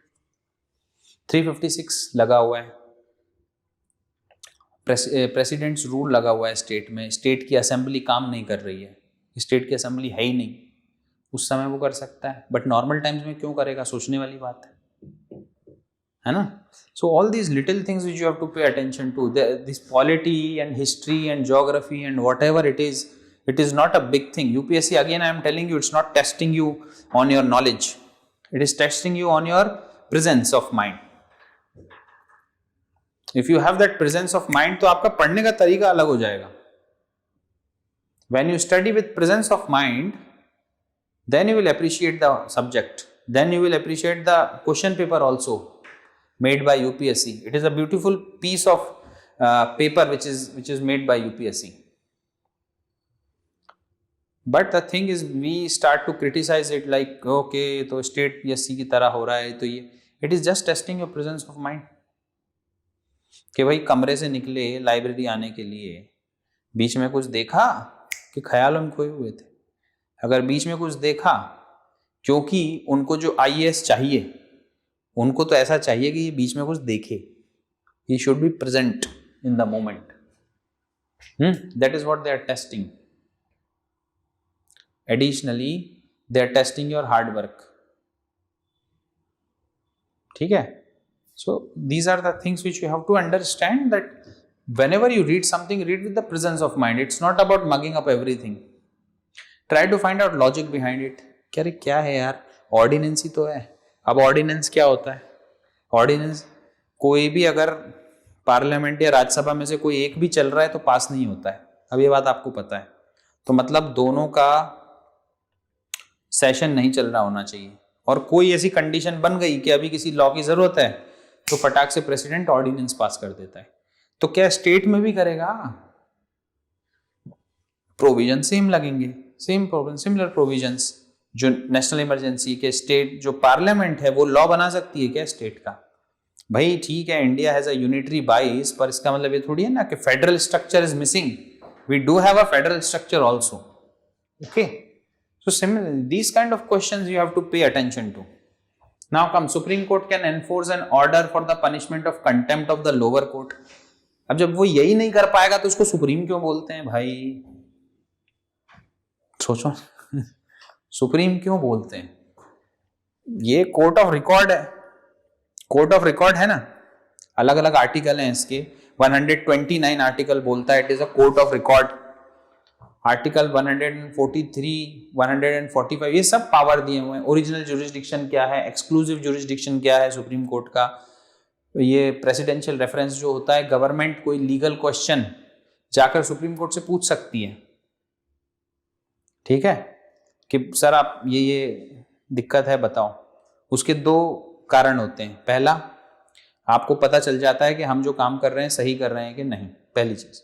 356 लगा हुआ है, प्रेसिडेंट्स रूल लगा हुआ है स्टेट में, स्टेट की असेंबली काम नहीं कर रही है, स्टेट की असेंबली है ही नहीं, उस समय वो कर सकता है, बट नॉर्मल टाइम्स में क्यों करेगा, सोचने वाली बात है ना। So all these little things which you have to pay attention to, this polity and history and geography and whatever it is not a big thing. UPSC, again I am telling you, it's not testing you on your knowledge, it is testing you on your presence of mind. If you have that presence of mind, तो आपका पढ़ने का तरीका अलग हो जाएगा। When you study with presence of mind, then you will appreciate the subject, then you will appreciate the question paper also made by UPSC. It is a beautiful piece of paper which is made by UPSC. But the thing is, we start to criticize it like, okay, तो state PSC की तरह हो रहा है, तो ये it is just testing your presence of mind. कि भाई कमरे से निकले लाइब्रेरी आने के लिए, बीच में कुछ देखा कि ख्यालों में खोए हुए थे। अगर बीच में कुछ देखा, क्योंकि उनको जो IAS चाहिए, उनको तो ऐसा चाहिए कि ये बीच में कुछ देखे, he should be present in the moment. That is what they are testing. Additionally, they are testing your hard work. ठीक है? So these are the things which you have to understand, that whenever you read something, read with the presence of mind. It's not about mugging up everything. Try to find out logic behind it. क्या है यार, ordinance ही तो है। अब ordinance क्या होता है? Ordinance कोई भी अगर पार्लियामेंट या राज्यसभा में से कोई एक भी चल रहा है तो पास नहीं होता है। अब ये बात आपको पता है, तो मतलब दोनों का सेशन नहीं चल रहा होना चाहिए, और कोई ऐसी कंडीशन बन गई कि अभी किसी लॉ की जरूरत है, तो फटाक से प्रेसिडेंट ऑर्डिनेंस पास कर देता है। तो क्या स्टेट में भी करेगा? प्रोविजन सेम लगेंगे, सिमिलर प्रोविजंस जो नेशनल इमरजेंसी के। स्टेट जो पार्लियामेंट है वो लॉ बना सकती है क्या स्टेट का? भाई ठीक है, इंडिया हैज अ यूनिटरी बाइस, पर इसका मतलब ये थोड़ी है ना कि federal structure is missing. We do have a federal structure also. Okay, so similarly these kind of questions you have to pay attention to. Now come, Supreme Court can enforce an order for the punishment of contempt of the lower court. अब जब वो यही नहीं कर पाएगा तो उसको supreme क्यों बोलते हैं भाई? सोचो सुप्रीम क्यों बोलते हैं? ये कोर्ट ऑफ रिकॉर्ड है, कोर्ट ऑफ रिकॉर्ड है ना, अलग अलग आर्टिकल हैं इसके। 129 आर्टिकल बोलता है it is a court of record. Article 143, 145 ये सब पावर दिए हुए हैं। ओरिजिनल जुरिस्डिक्शन क्या है, एक्सक्लूसिव जुरिस्डिक्शन क्या है सुप्रीम कोर्ट का, ये प्रेसिडेंशियल रेफरेंस जो होता है, गवर्नमेंट कोई लीगल क्वेश्चन जाकर सुप्रीम कोर्ट से पूछ सकती है। ठीक है, कि सर आप ये दिक्कत है बताओ। उसके दो कारण होते हैं। पहला, आपको पता चल जाता है कि हम जो काम कर रहे हैं सही कर रहे हैं कि नहीं, पहली चीज।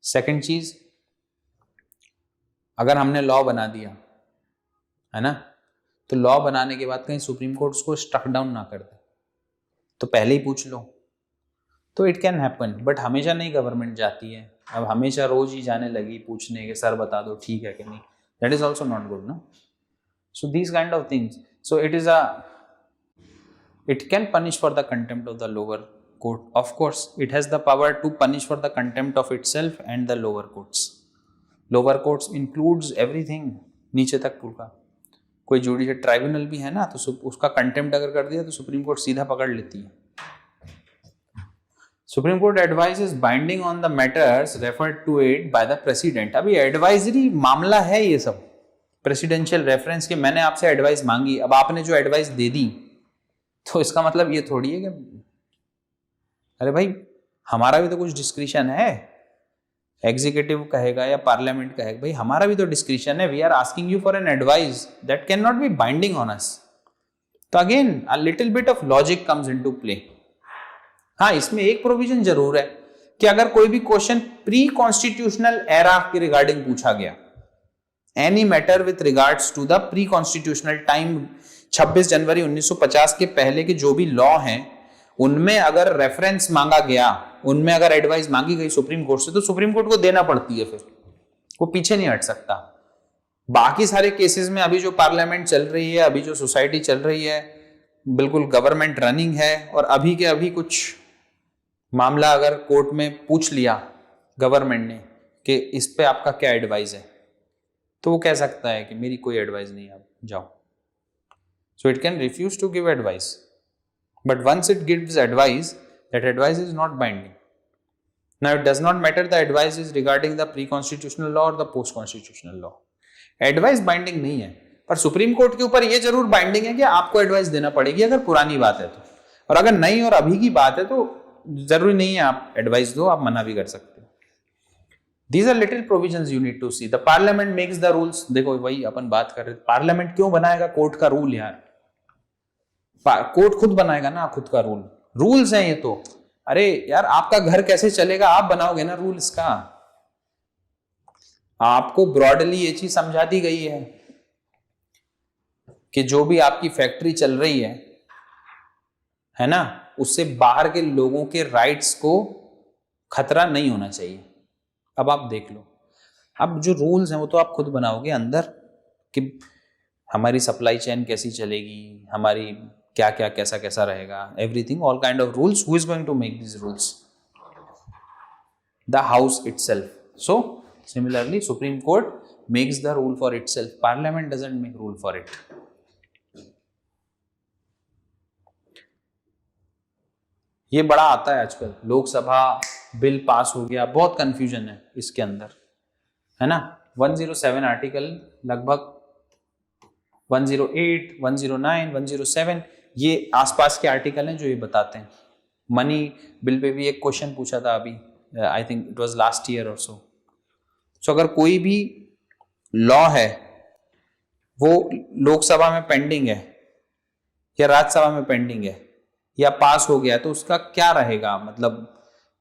सेकंड चीज, अगर हमने लॉ बना दिया है ना, तो लॉ बनाने के बाद कहीं सुप्रीम कोर्ट उसको स्ट्रक डाउन ना कर दे, तो पहले ही पूछ लो, तो इट कैन हैपन। बट हमेशा नहीं गवर्नमेंट जाती है, अब हमेशा रोज ही जाने लगी पूछने के सर बता दो ठीक है कि नहीं, that is also not good ना। So these kind of things, so it can punish for the contempt of the lower court. Of course, it has the power to punish for the contempt of itself and the lower courts. Lower courts includes everything, नीचे तक पूरा। कोई judicial tribunal भी है ना, तो उसका contempt अगर कर दिया तो सुप्रीम कोर्ट सीधा पकड़ लेती है। Supreme Court advice is binding on the matters referred to it by the president. अभी एडवाइजरी मामला है ये सब, प्रेसिडेंशियल रेफरेंस के मैंने आपसे एडवाइस मांगी, अब आपने जो एडवाइस दे दी, तो इसका मतलब ये थोड़ी है कि अरे भाई हमारा भी तो कुछ डिस्क्रिशन है, एग्जीक्यूटिव कहेगा या पार्लियामेंट कहेगा, भाई हमारा भी तो डिस्क्रिशन है। We are asking you for an advice that can not be binding on us. तो again a little bit of logic comes into play. हाँ, इसमें एक प्रोविजन जरूर है कि अगर कोई भी क्वेश्चन प्री कॉन्स्टिट्यूशनल एरा के रिगार्डिंग पूछा गया, any matter with regards to the pre constitutional time, 26 जनवरी 1950 के पहले के जो भी लॉ हैं उनमें अगर रेफरेंस मांगा गया, उनमें अगर एडवाइस मांगी गई सुप्रीम कोर्ट से, तो सुप्रीम कोर्ट को देना पड़ती है, फिर वो पीछे नहीं हट सकता। बाकी सारे केसेस में अभी जो पार्लियामेंट चल रही है, अभी जो सोसाइटी चल रही है, बिल्कुल गवर्नमेंट रनिंग है, और अभी के अभी कुछ मामला अगर कोर्ट में पूछ लिया गवर्नमेंट ने कि इस पे आपका क्या एडवाइस है, तो वो कह सकता है कि मेरी कोई एडवाइस नहीं, आप जाओ। So it can refuse to give advice, but once it gives advice, that advice is not binding. Now it does not matter the advice is regarding the pre constitutional law और the post constitutional law, advice binding नहीं है, पर supreme Court के ऊपर यह जरूर binding है कि आपको एडवाइस देना पड़ेगी अगर पुरानी बात है तो, और अगर नई और अभी की बात है तो जरूरी नहीं है आप एडवाइस दो, आप मना भी कर सकते हो। These are little provisions you need to see. The parliament makes the rules. देखो वही अपन बात कर रहे थे, पार्लियामेंट क्यों बनाएगा कोर्ट का रूल यार? कोर्ट खुद बनाएगा ना खुद का रूल, रूल्स हैं ये तो। अरे यार आपका घर कैसे चलेगा, आप बनाओगे ना रूल इसका। आपको ब्रॉडली ये चीज समझा दी गई है कि जो भी आपकी फैक्ट्री चल रही है ना, उससे बाहर के लोगों के राइट्स को खतरा नहीं होना चाहिए। अब आप देख लो, अब जो रूल्स हैं वो तो आप खुद बनाओगे अंदर, कि हमारी सप्लाई चेन कैसी चलेगी, हमारी क्या क्या कैसा कैसा रहेगा, everything, all kind of rules. Who is going to make this rules? The house itself. So similarly Supreme Court makes the rule for itself, Parliament doesn't make rule for it. ये बड़ा आता है आजकल, लोकसभा बिल पास हो गया, बहुत confusion है इसके अंदर, है ना। 107 आर्टिकल, लगभग 108, 109, 107 ये आसपास के आर्टिकल हैं जो ये बताते हैं। मनी बिल पे भी एक क्वेश्चन पूछा था अभी, I think it was last year और सो। सो अगर कोई भी लॉ है वो लोकसभा में पेंडिंग है या राज्यसभा में पेंडिंग है या पास हो गया, तो उसका क्या रहेगा, मतलब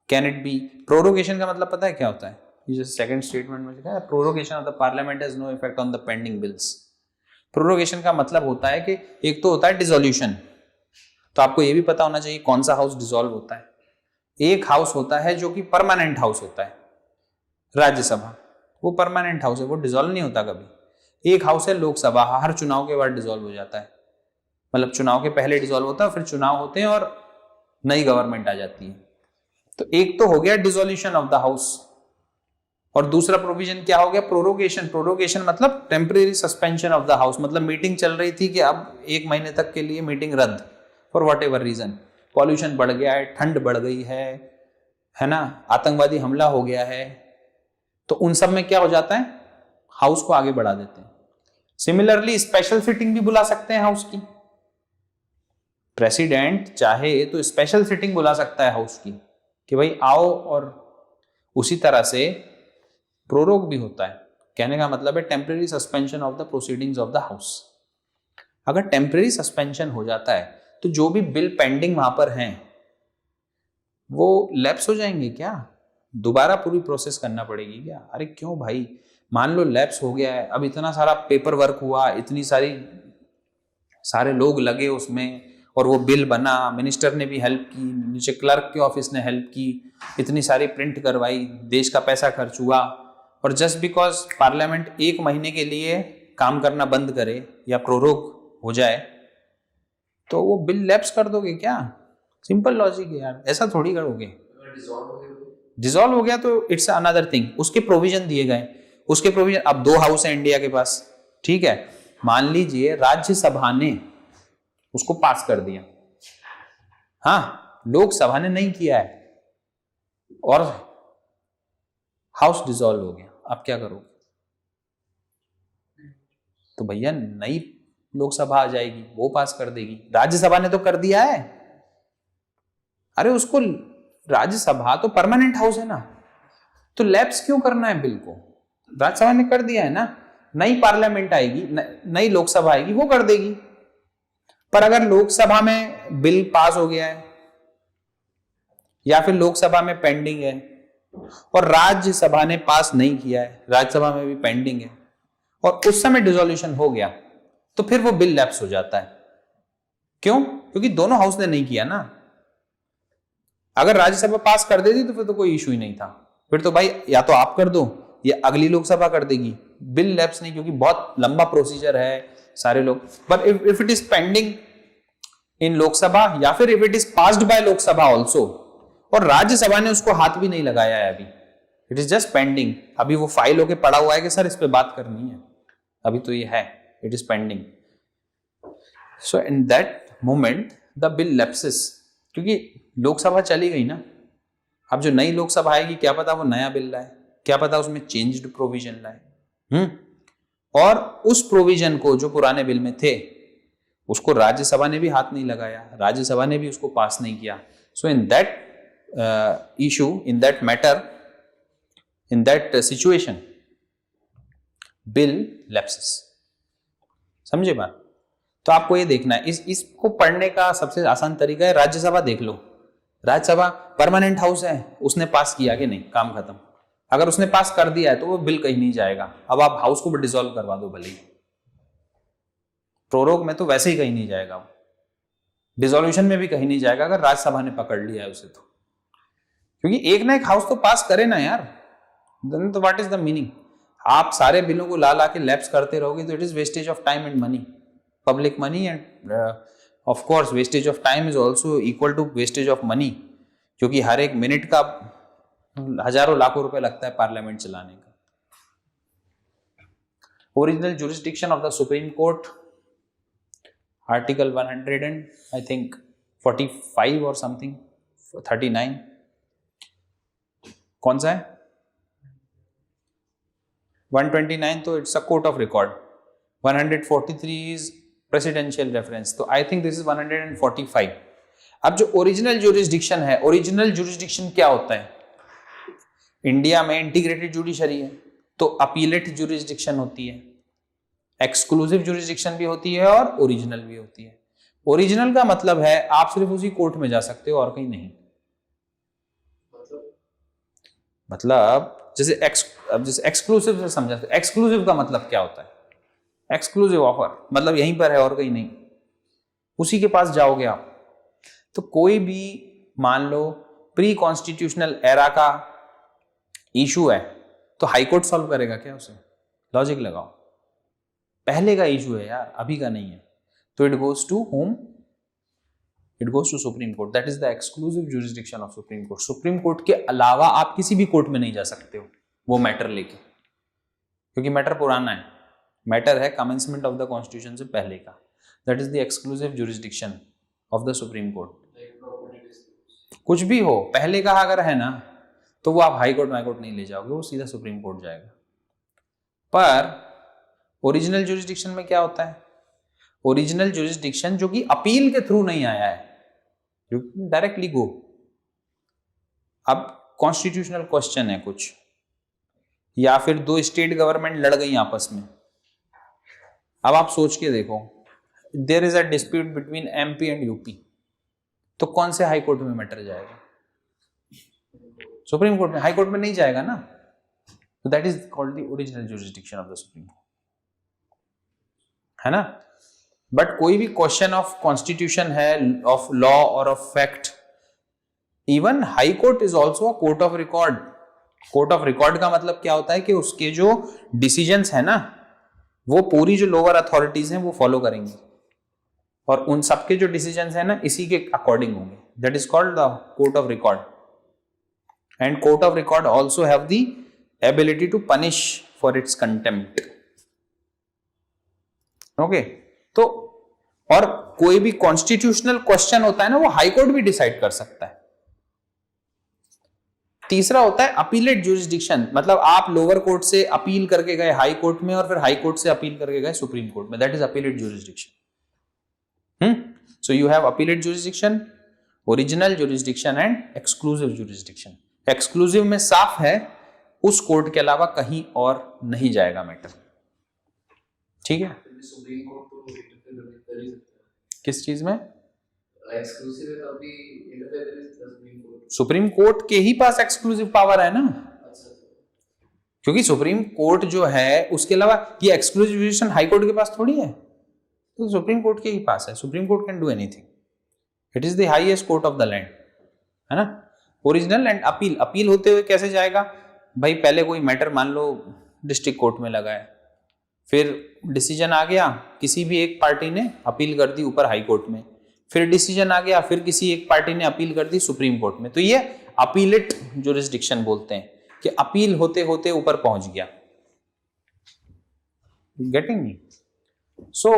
कैन इट बी प्रोरोगेशन का मतलब पता है क्या होता है? ये सेकंड स्टेटमेंट में लिखा है, prorogation of the Parliament has no effect on the pending bills. Prorogation का मतलब होता है कि एक तो होता है डिसोल्यूशन, तो आपको ये भी पता होना चाहिए कौन सा हाउस डिसॉल्व होता है। एक हाउस होता है जो कि परमानेंट हाउस होता है, राज्यसभा, वो परमानेंट हाउस है, वो डिसॉल्व नहीं होता कभी। एक हाउस है लोकसभा, हर चुनाव के बाद डिसॉल्व हो जाता है, मतलब चुनाव के पहले डिसॉल्व होता है, फिर चुनाव होते हैं और नई गवर्नमेंट आ जाती है। तो एक तो हो गया डिसोल्यूशन ऑफ द हाउस, और दूसरा प्रोविजन क्या हो गया? प्रोरोगेशन। प्रोरोगेशन मतलब temporary suspension of the house, मतलब मीटिंग चल रही थी कि अब 1 महीने तक के लिए मीटिंग रद्द, for whatever reason, pollution बढ़ गया है, ठंड बढ़ गई है ना, आतंकवादी हमला हो गया है, तो उन सब में क्या हो जाता है, हाउस को आगे बढ़ा देते हैं। सिमिलरली स्पेशल सिटिंग भी बुला सकते हैं हाउस की, प्रेसिडेंट चाहे तो स्पेशल सिटिंग बुला सकता है हाउस की कि भाई आओ, और उसी तरह से प्रोरोग भी होता है। कहने का मतलब है temporary suspension of the proceedings of the house. अगर टेम्परेरी सस्पेंशन हो जाता है तो जो भी बिल पेंडिंग वहां पर हैं वो लैप्स हो जाएंगे क्या? दोबारा पूरी प्रोसेस करना पड़ेगी क्या? अरे क्यों भाई, मान लो लैप्स हो गया है, अब इतना सारा पेपर वर्क हुआ, इतनी सारे लोग लगे उसमें, और वो बिल बना, मिनिस्टर ने भी हेल्प की, नीचे क्लर्क के ऑफिस ने हेल्प की, इतनी सारी प्रिंट करवाई, देश का पैसा खर्च हुआ, और जस्ट बिकॉज पार्लियामेंट 1 महीने के लिए काम करना बंद करे या प्रोरोग हो जाए तो वो बिल लैप्स कर दोगे क्या? सिंपल लॉजिक है यार, ऐसा थोड़ी करोगे। डिसॉल्व हो गया तो इट्स अनदर थिंग, उसके प्रोविजन दिए गए, उसके प्रोविजन। अब 2 हाउस है इंडिया के पास, ठीक है, मान लीजिए राज्यसभा ने उसको पास कर दिया, हाँ, लोकसभा ने नहीं किया है और हाउस डिसॉल्व हो गया, अब क्या करोगे? तो भैया नई लोकसभा आ जाएगी, वो पास कर देगी, राज्यसभा ने तो कर दिया है। अरे उसको, राज्यसभा तो परमानेंट हाउस है ना, तो लैप्स क्यों करना है बिल को? राज्यसभा ने कर दिया है ना, नई पार्लियामेंट आएगी, नई लोकसभा आएगी, वो कर देगी। पर अगर लोकसभा में बिल पास हो गया है या फिर लोकसभा में पेंडिंग है और राज्यसभा ने पास नहीं किया है, राज्यसभा में भी पेंडिंग है, और उस समय डिसोल्यूशन हो गया तो फिर वो बिल लैप्स हो जाता है। क्यों? क्योंकि दोनों हाउस ने नहीं किया ना। अगर राज्यसभा पास कर देती तो फिर तो कोई इशू ही नहीं था, फिर तो भाई या तो आप कर दो या अगली लोकसभा कर देगी, बिल लैप्स नहीं, क्योंकि बहुत लंबा प्रोसीजर है सारे लोग। But if it is pending in Lok Sabha या फिर if it is passed by Lok Sabha also और राज्यसभा ने उसको हाथ भी नहीं लगाया है अभी, इट इज जस्ट पेंडिंग, अभी वो फाइल होके पड़ा हुआ है कि सर इस पे बात करनी है, अभी तो ये है, it is pending. So in that moment the bill lapses, क्योंकि लोकसभा चली गई ना, अब जो नई लोकसभा आएगी क्या पता वो नया बिल लाए, क्या पता उसमें चेंज्ड प्रोविजन लाए, और उस प्रोविजन को जो पुराने बिल में थे उसको राज्यसभा ने भी हाथ नहीं लगाया, राज्यसभा ने भी उसको पास नहीं किया। So in that issue, in that matter, in that situation bill lapses. समझे बात? तो आपको ये देखना है, इसको पढ़ने का सबसे आसान तरीका है राज्यसभा देख लो। राज्यसभा परमानेंट हाउस है, उसने पास किया कि नहीं, काम खत्म। अगर उसने पास कर दिया है तो वो बिल कहीं नहीं जाएगा, अब आप हाउस को भी डिसॉल्व करवा दो भले ही, प्रोरोग में तो वैसे ही कहीं नहीं जाएगा, वो डिसोल्यूशन में भी कहीं नहीं जाएगा अगर राज्यसभा ने पकड़ लिया है उसे तो, क्योंकि एक ना एक हाउस तो पास करे ना यार, देन तो व्हाट इज द मीनिंग? आप सारे बिलों को ला के लैप्स करते रहोगे तो it is wastage of time and money, public money, and of course wastage of time is also equal to wastage of money, क्योंकि हर एक मिनट का हजारों लाखों रुपए लगता है पार्लियामेंट चलाने का। Original jurisdiction of the Supreme court, article 100 and I think 45 और समथिंग 39, कौन सा है? 129 तो it's a court of record, 143 is presidential reference, तो आई थिंक दिस इज 145। अब जो ओरिजिनल जुरिस्डिक्शन है, ओरिजिनल जुरिस्डिक्शन क्या होता है? इंडिया में इंटीग्रेटेड जुडिशरी है तो अपीलेट जुरिस्डिक्शन होती है, एक्सक्लूसिव जुरिस्डिक्शन भी होती है और ओरिजिनल भी होती है। ओरिजिनल का मतलब है आप सिर्फ उसी कोर्ट में जा सकते हो और कहीं नहीं। मतलब जैसे एक्सक्लूसिव से समझा, एक्सक्लूसिव का मतलब क्या होता है? एक्सक्लूसिव ऑफर मतलब यहीं पर है और कहीं नहीं, उसी के पास जाओगे आप। तो कोई भी मान लो प्री कॉन्स्टिट्यूशनल एरा का इशू है तो हाई कोर्ट सॉल्व करेगा क्या उसे? लॉजिक लगाओ, पहले का इशू है यार, अभी का नहीं है, तो it goes to home, it goes to Supreme Court, that is the exclusive jurisdiction of Supreme Court. Supreme Court के अलावा आप किसी भी कोर्ट में नहीं जा सकते हो वो मैटर लेके, क्योंकि मैटर पुराना है, मैटर है कमेंसमेंट ऑफ द कॉन्स्टिट्यूशन से पहले का, that is the exclusive jurisdiction of the Supreme court. कुछ भी हो, पहले का अगर है ना तो वो आप हाई कोर्ट माई कोर्ट नहीं ले जाओगे, वो सीधा सुप्रीम कोर्ट जाएगा। पर ओरिजिनल जुरिस्डिक्शन में क्या होता है? ओरिजिनल जुरिस्डिक्शन जो कि अपील के थ्रू नहीं आया है, जो डायरेक्टली गो। अब कॉन्स्टिट्यूशनल क्वेश्चन है कुछ, या फिर दो स्टेट गवर्नमेंट लड़ गई आपस में, अब आप सोच के देखो, there is a dispute between MP and UP, तो कौन से हाई कोर्ट में मैटर जाएगा? सुप्रीम कोर्ट में, हाई कोर्ट में नहीं जाएगा ना, तो that is called the original jurisdiction of the Supreme Court, है ना। बट कोई भी क्वेश्चन ऑफ कॉन्स्टिट्यूशन है, ऑफ लॉ और of fact, even High Court is also a court of record. Court of record का मतलब क्या होता है कि उसके जो डिसीजंस है ना वो पूरी जो लोअर अथॉरिटीज हैं वो फॉलो करेंगी, और उन सबके जो डिसीजंस है ना इसी के अकॉर्डिंग होंगे, that is called the court of record. And court of record also have the ability to punish for its contempt. Okay, तो और कोई भी कॉन्स्टिट्यूशनल क्वेश्चन होता है ना वो हाई कोर्ट भी डिसाइड कर सकता है। तीसरा होता है अपीलेट जुरिस्डिक्शन, मतलब आप लोअर कोर्ट से अपील करके गए हाई कोर्ट में और फिर हाई कोर्ट से अपील करके गए सुप्रीम कोर्ट में, that is appellate jurisdiction. So you have appellate jurisdiction, original jurisdiction and exclusive jurisdiction. Exclusive में साफ है उस कोर्ट के अलावा कहीं और नहीं जाएगा मैटर, ठीक है। सुप्रीम कोर्ट तो इंटरफेयर कर ही सकता है किस चीज में? एक्सक्लूसिव है तो अभी इंटरफेयर कर ही सकता है सुप्रीम कोर्ट। सुप्रीम कोर्ट के ही पास एक्सक्लूसिव पावर है ना, क्योंकि सुप्रीम कोर्ट जो है उसके अलावा ये एक्सक्लूसिव जुरिडिक्शन हाई कोर्ट के पास थोड़ी है, तो सुप्रीम कोर्ट के ही पास है। Supreme court can do anything, it is the highest court of the land, है ना। ओरिजिनल एंड अपील, अपील होते हुए कैसे जाएगा भाई, पहले कोई मैटर मान लो डिस्ट्रिक्ट कोर्ट में लगा है, फिर डिसीजन आ गया, किसी भी एक पार्टी ने अपील कर दी ऊपर हाई कोर्ट में, फिर डिसीजन आ गया, फिर किसी एक पार्टी ने अपील कर दी सुप्रीम कोर्ट में, तो ये अपीलेट जुरिस्डिक्शन बोलते हैं कि अपील होते होते ऊपर पहुंच गया। Getting me? So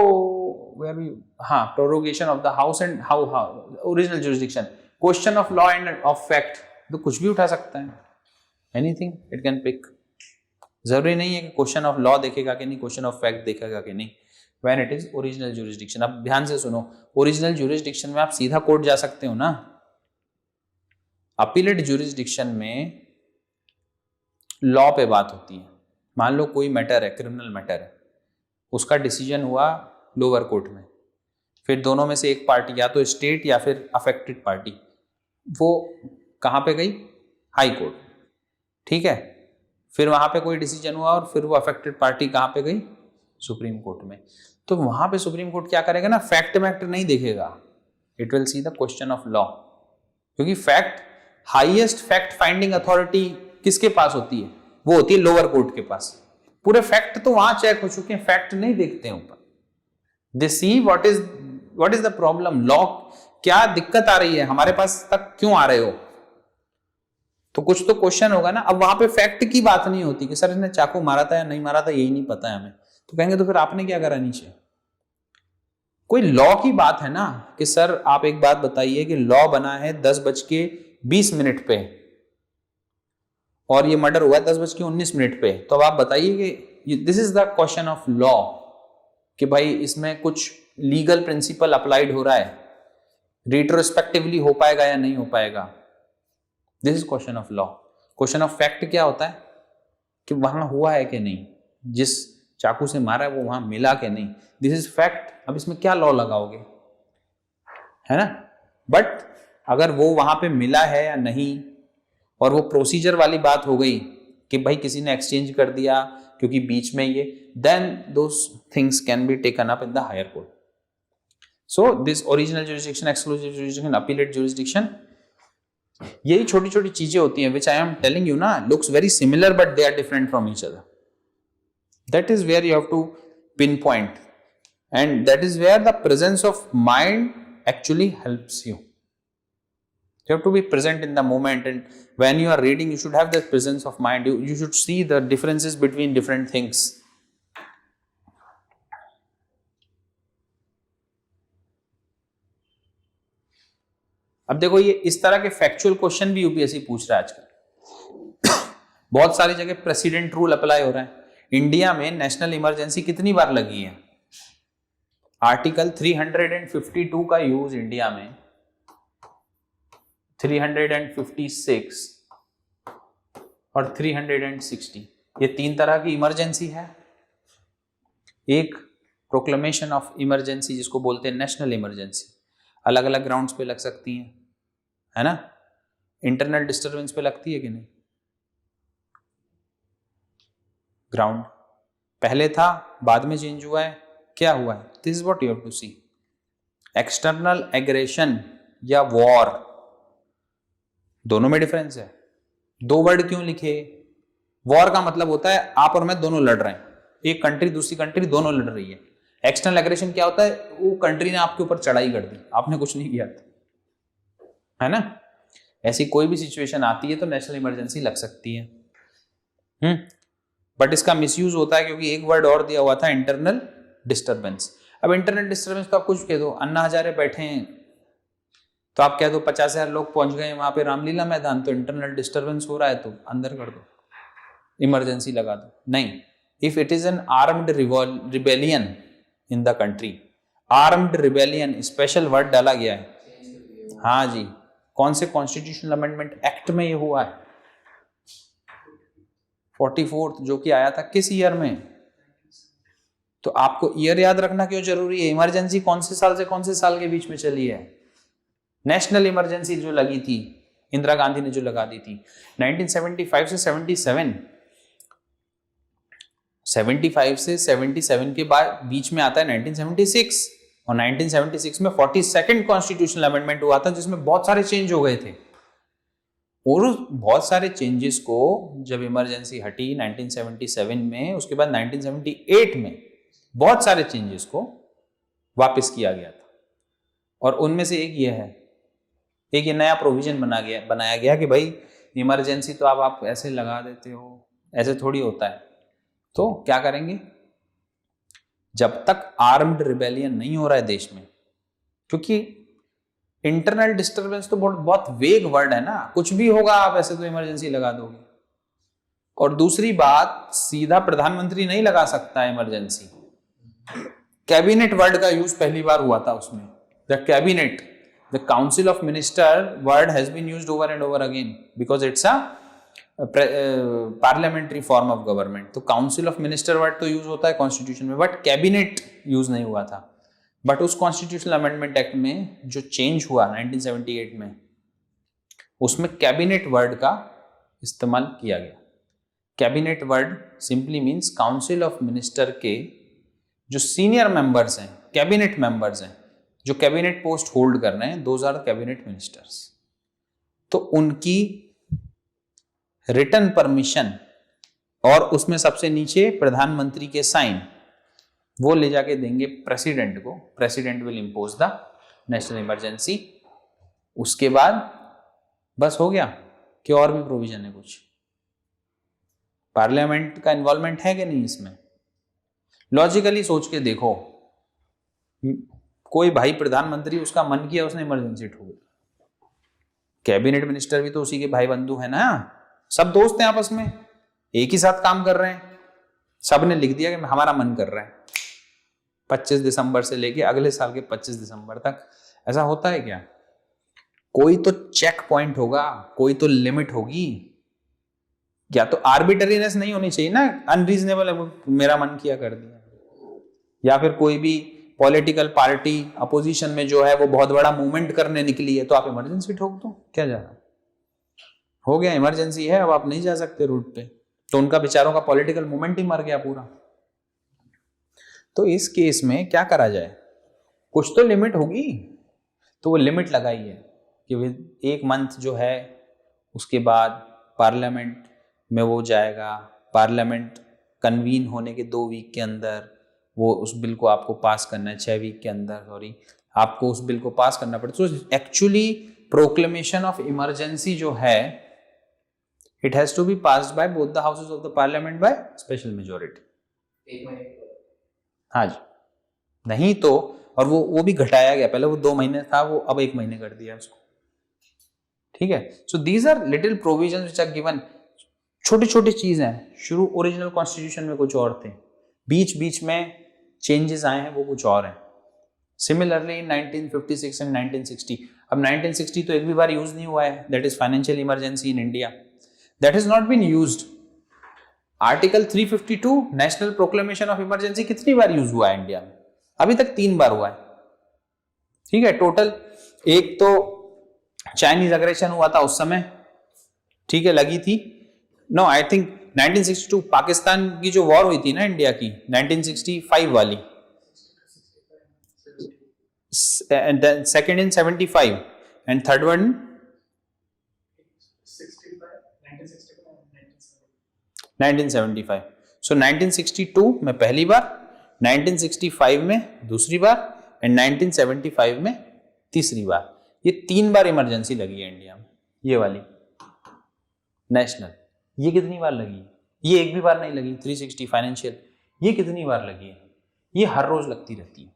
where we, हाँ, prorogation of the house and how original jurisdiction, question of law and of fact, तो कुछ भी उठा सकता है, एनीथिंग इट कैन पिक। जरूरी नहीं है कि क्वेश्चन ऑफ लॉ देखेगा कि नहीं, क्वेश्चन ऑफ फैक्ट देखेगा कि नहीं, when it is original jurisdiction. अब ध्यान से सुनो, ओरिजिनल जुरिस्डिक्शन में आप सीधा कोर्ट जा सकते हो ना, अपीलेट जुरिस्डिक्शन में लॉ पे बात होती है। मान लो कोई मैटर है, क्रिमिनल मैटर है, उसका डिसीजन हुआ लोअर कोर्ट में, फिर दोनों में से एक पार्टी, या तो स्टेट या फिर अफेक्टेड पार्टी, वो कहाँ पे गई, हाई कोर्ट, ठीक है। फिर वहां पे कोई डिसीजन हुआ और फिर वो अफेक्टेड पार्टी कहाँ पे गई, सुप्रीम कोर्ट में। तो वहां पे सुप्रीम कोर्ट क्या करेगा ना, फैक्ट मैक्ट नहीं देखेगा, it will see the question of law, क्योंकि fact, highest fact finding authority किसके पास होती है, वो होती है लोअर कोर्ट के पास। पूरे फैक्ट तो वहां चेक हो चुके हैं, फैक्ट नहीं देखते हैं ऊपर। They see what is the problem, law क्या दिक्कत आ रही है, हमारे पास तक क्यों आ रहे हो, तो कुछ तो क्वेश्चन होगा ना। अब वहां पे फैक्ट की बात नहीं होती कि सर इसने चाकू मारा था या नहीं मारा था, यही नहीं पता है हमें, तो कहेंगे तो फिर आपने क्या करा नीचे। कोई लॉ की बात है ना कि सर आप एक बात बताइए कि लॉ बना है 10:20 पे और ये मर्डर हुआ है 10:19 पे, तो अब आप बताइए कि this is the question of law, कि भाई इसमें कुछ लीगल प्रिंसिपल अप्लाइड हो रहा है, रिट्रोस्पेक्टिवली हो पाएगा या नहीं हो पाएगा, this is question of law. Question of fact क्या होता है कि वहां हुआ है कि नहीं, जिस चाकू से मारा है वो वहां मिला कि नहीं, दिस इज फैक्ट। अब इसमें क्या लॉ लगाओगे, है ना। बट अगर वो वहां पे मिला है या नहीं, और वो प्रोसीजर वाली बात हो गई कि भाई किसी ने एक्सचेंज कर दिया क्योंकि बीच में ये, then those things can be taken up in the higher court. So this original jurisdiction, exclusive jurisdiction, appellate jurisdiction, यही छोटी छोटी चीजें होती हैं which I am telling you ना, looks very similar but they are different from each other. That is where you have to pinpoint, and that is where the presence of mind actually helps you. You have to be present in the moment, and when you are reading you should have that presence of mind, you should see the differences between different things. अब देखो ये इस तरह के factual question भी UPSC पूछ रहा है आजकल। बहुत सारी जगह प्रेसिडेंट रूल अप्लाई हो रहा है। इंडिया में नेशनल इमरजेंसी कितनी बार लगी है, आर्टिकल 352 का यूज इंडिया में 356 और 360, ये 3 तरह की इमरजेंसी है। एक प्रोक्लेमेशन ऑफ इमरजेंसी जिसको बोलते हैं नेशनल इमरजेंसी, अलग अलग ग्राउंड्स पे लग सकती हैं, है ना। इंटरनल डिस्टरबेंस पे लगती है कि नहीं, ग्राउंड पहले था बाद में चेंज हुआ है, क्या हुआ है, this is what you have to see. External aggression या वॉर, दोनों में डिफरेंस है। 2 वर्ड क्यों लिखे, वॉर का मतलब होता है आप और मैं दोनों लड़ रहे हैं, एक कंट्री दूसरी कंट्री दोनों लड़ रही है। एक्सटर्नल एग्रेशन क्या होता है, वो कंट्री ने आपके ऊपर चढ़ाई कर दी, आपने कुछ नहीं किया था, है ना। ऐसी कोई भी सिचुएशन आती है तो नेशनल इमरजेंसी लग सकती है। बट इसका मिसयूज होता है क्योंकि एक वर्ड और दिया हुआ था, इंटरनल डिस्टर्बेंस। अब इंटरनल डिस्टर्बेंस तो आप कुछ कह दो, अन्ना हजारे बैठे हैं तो आप कह दो 50,000 लोग पहुंच गए वहां पे रामलीला मैदान, तो इंटरनल डिस्टर्बेंस हो रहा है तो अंदर कर दो, इमरजेंसी लगा दो। नहीं, if it is an armed rebellion in the country, armed rebellion special word डाला गया है। हाँ जी, कौन से कॉन्स्टिट्यूशनल अमेंडमेंट एक्ट में ये हुआ है, 44th, जो कि आया था किस ईयर में। तो आपको ईयर याद रखना क्यों जरूरी है, इमरजेंसी कौन से साल से कौन से साल के बीच में चली है। नेशनल इमरजेंसी जो लगी थी, इंदिरा गांधी ने जो लगा दी थी 1975 से 77, 75 से 77 के बाद बीच में आता है 1976, और 1976 में 42nd कॉन्स्टिट्यूशनल अमेंडमेंट हुआ था जिसमें बहुत सारे चेंज हो गए थे। और उस बहुत सारे चेंजेस को जब इमरजेंसी हटी 1977 में, उसके बाद 1978 में बहुत सारे चेंजेस को वापस किया गया था। और उनमें से एक ये है, एक ये नया प्रोविजन बनाया गया कि भाई इमरजेंसी तो आप ऐसे लगा देते हो, ऐसे थोड़ी होता है। तो क्या करेंगे, जब तक आर्म्ड रिबेलियन नहीं हो रहा है देश में, क्योंकि इंटरनल डिस्टर्बेंस तो बहुत वेग वर्ड है ना, कुछ भी होगा आप ऐसे तो इमरजेंसी लगा दोगे। और दूसरी बात, सीधा प्रधानमंत्री नहीं लगा सकता इमरजेंसी, कैबिनेट वर्ड का यूज पहली बार हुआ था उसमें। The cabinet, the council of minister word has been used over and over again because it's a parliamentary form of government. तो काउंसिल ऑफ मिनिस्टर वर्ड तो यूज होता है कॉन्स्टिट्यूशन में, बट कैबिनेट यूज नहीं हुआ था। बट उस constitutional amendment act में जो चेंज हुआ 1978 में, उसमें कैबिनेट वर्ड का इस्तेमाल किया गया। Cabinet word simply means council of minister के जो सीनियर मेंबर्स हैं, कैबिनेट मेंबर्स हैं, जो कैबिनेट पोस्ट होल्ड कर रहे हैं, दोज आर कैबिनेट मिनिस्टर्स। तो उनकी रिटन परमिशन और उसमें सबसे नीचे प्रधानमंत्री के साइन, वो ले जाके देंगे प्रेसिडेंट को। President will impose the national emergency. उसके बाद बस हो गया कि और भी प्रोविजन है कुछ? पार्लियामेंट का इन्वॉल्वमेंट है कि नहीं इसमें? लॉजिकली सोच के देखो, कोई भाई प्रधानमंत्री, उसका मन किया उसने इमरजेंसी ठोक दी, कैबिनेट मिनिस्टर भी तो उसी के भाई बंधु है ना, सब दोस्त हैं आपस में, एक ही साथ काम कर रहे हैं, सब ने लिख दिया कि हमारा मन कर रहा है 25 दिसंबर से लेके अगले साल के 25 दिसंबर तक। ऐसा होता है क्या? कोई तो चेक पॉइंट होगा, कोई तो लिमिट होगी। या तो आर्बिटरीनेस नहीं होनी चाहिए ना, अनरीजनेबल मेरा मन किया कर दिया। या फिर कोई भी पॉलिटिकल पार्टी अपोजिशन में जो है वो बहुत बड़ा मूवमेंट करने निकली है, तो आप इमरजेंसी ठोक दो, क्या जा रहा? हो गया, इमरजेंसी है, अब आप नहीं जा सकते रूट पे, तो उनका बेचारों का पॉलिटिकल मूवमेंट ही मर गया पूरा। तो इस केस में क्या करा जाए? कुछ तो लिमिट होगी, तो वो लिमिट लगाई है कि 1 मंथ जो है, उसके बाद पार्लियामेंट में वो जाएगा, पार्लियामेंट कन्वीन होने के 2 वीक के अंदर वो उस बिल को आपको पास करना है, 6 वीक के अंदर सॉरी आपको उस बिल को पास करना पड़ता है। तो एक्चुअली प्रोक्लेमेशन ऑफ इमरजेंसी जो है, it has to be passed by both the houses of the parliament by special majority. 1 महीने। हाँ जी, नहीं तो, और वो भी घटाया गया, पहले वो 2 महीने था, वो अब 1 महीने कर दिया उसको। ठीक है, so these are little provisions which are given. छोटी छोटी चीजें हैं, शुरू ओरिजिनल कॉन्स्टिट्यूशन में कुछ और थे, बीच बीच में चेंजेस आए हैं वो कुछ और हैं। सिमिलरली इन 1956 एंड 1960, अब 1960 तो एक भी बार यूज नहीं हुआ है, that is financial emergency in India, that has not been used. Article 352 national proclamation of emergency कितनी बार यूज हुआ है इंडिया में? अभी तक 3 बार हुआ है। ठीक है, टोटल। एक तो चाइनीज अग्रेशन हुआ था उस समय, ठीक है, लगी थी। नो, आई थिंक 1962 पाकिस्तान की जो वॉर हुई थी ना इंडिया की, 1965 वाली, second in 75 and third one 1975। सो 1962 में पहली बार, 1965 में दूसरी बार एंड 1975 में तीसरी बार। ये 3 बार इमरजेंसी लगी है इंडिया में, ये वाली नेशनल। ये कितनी बार लगी है? ये एक भी बार नहीं लगी। 360 फाइनेंशियल, ये कितनी बार लगी है? ये हर रोज लगती रहती है।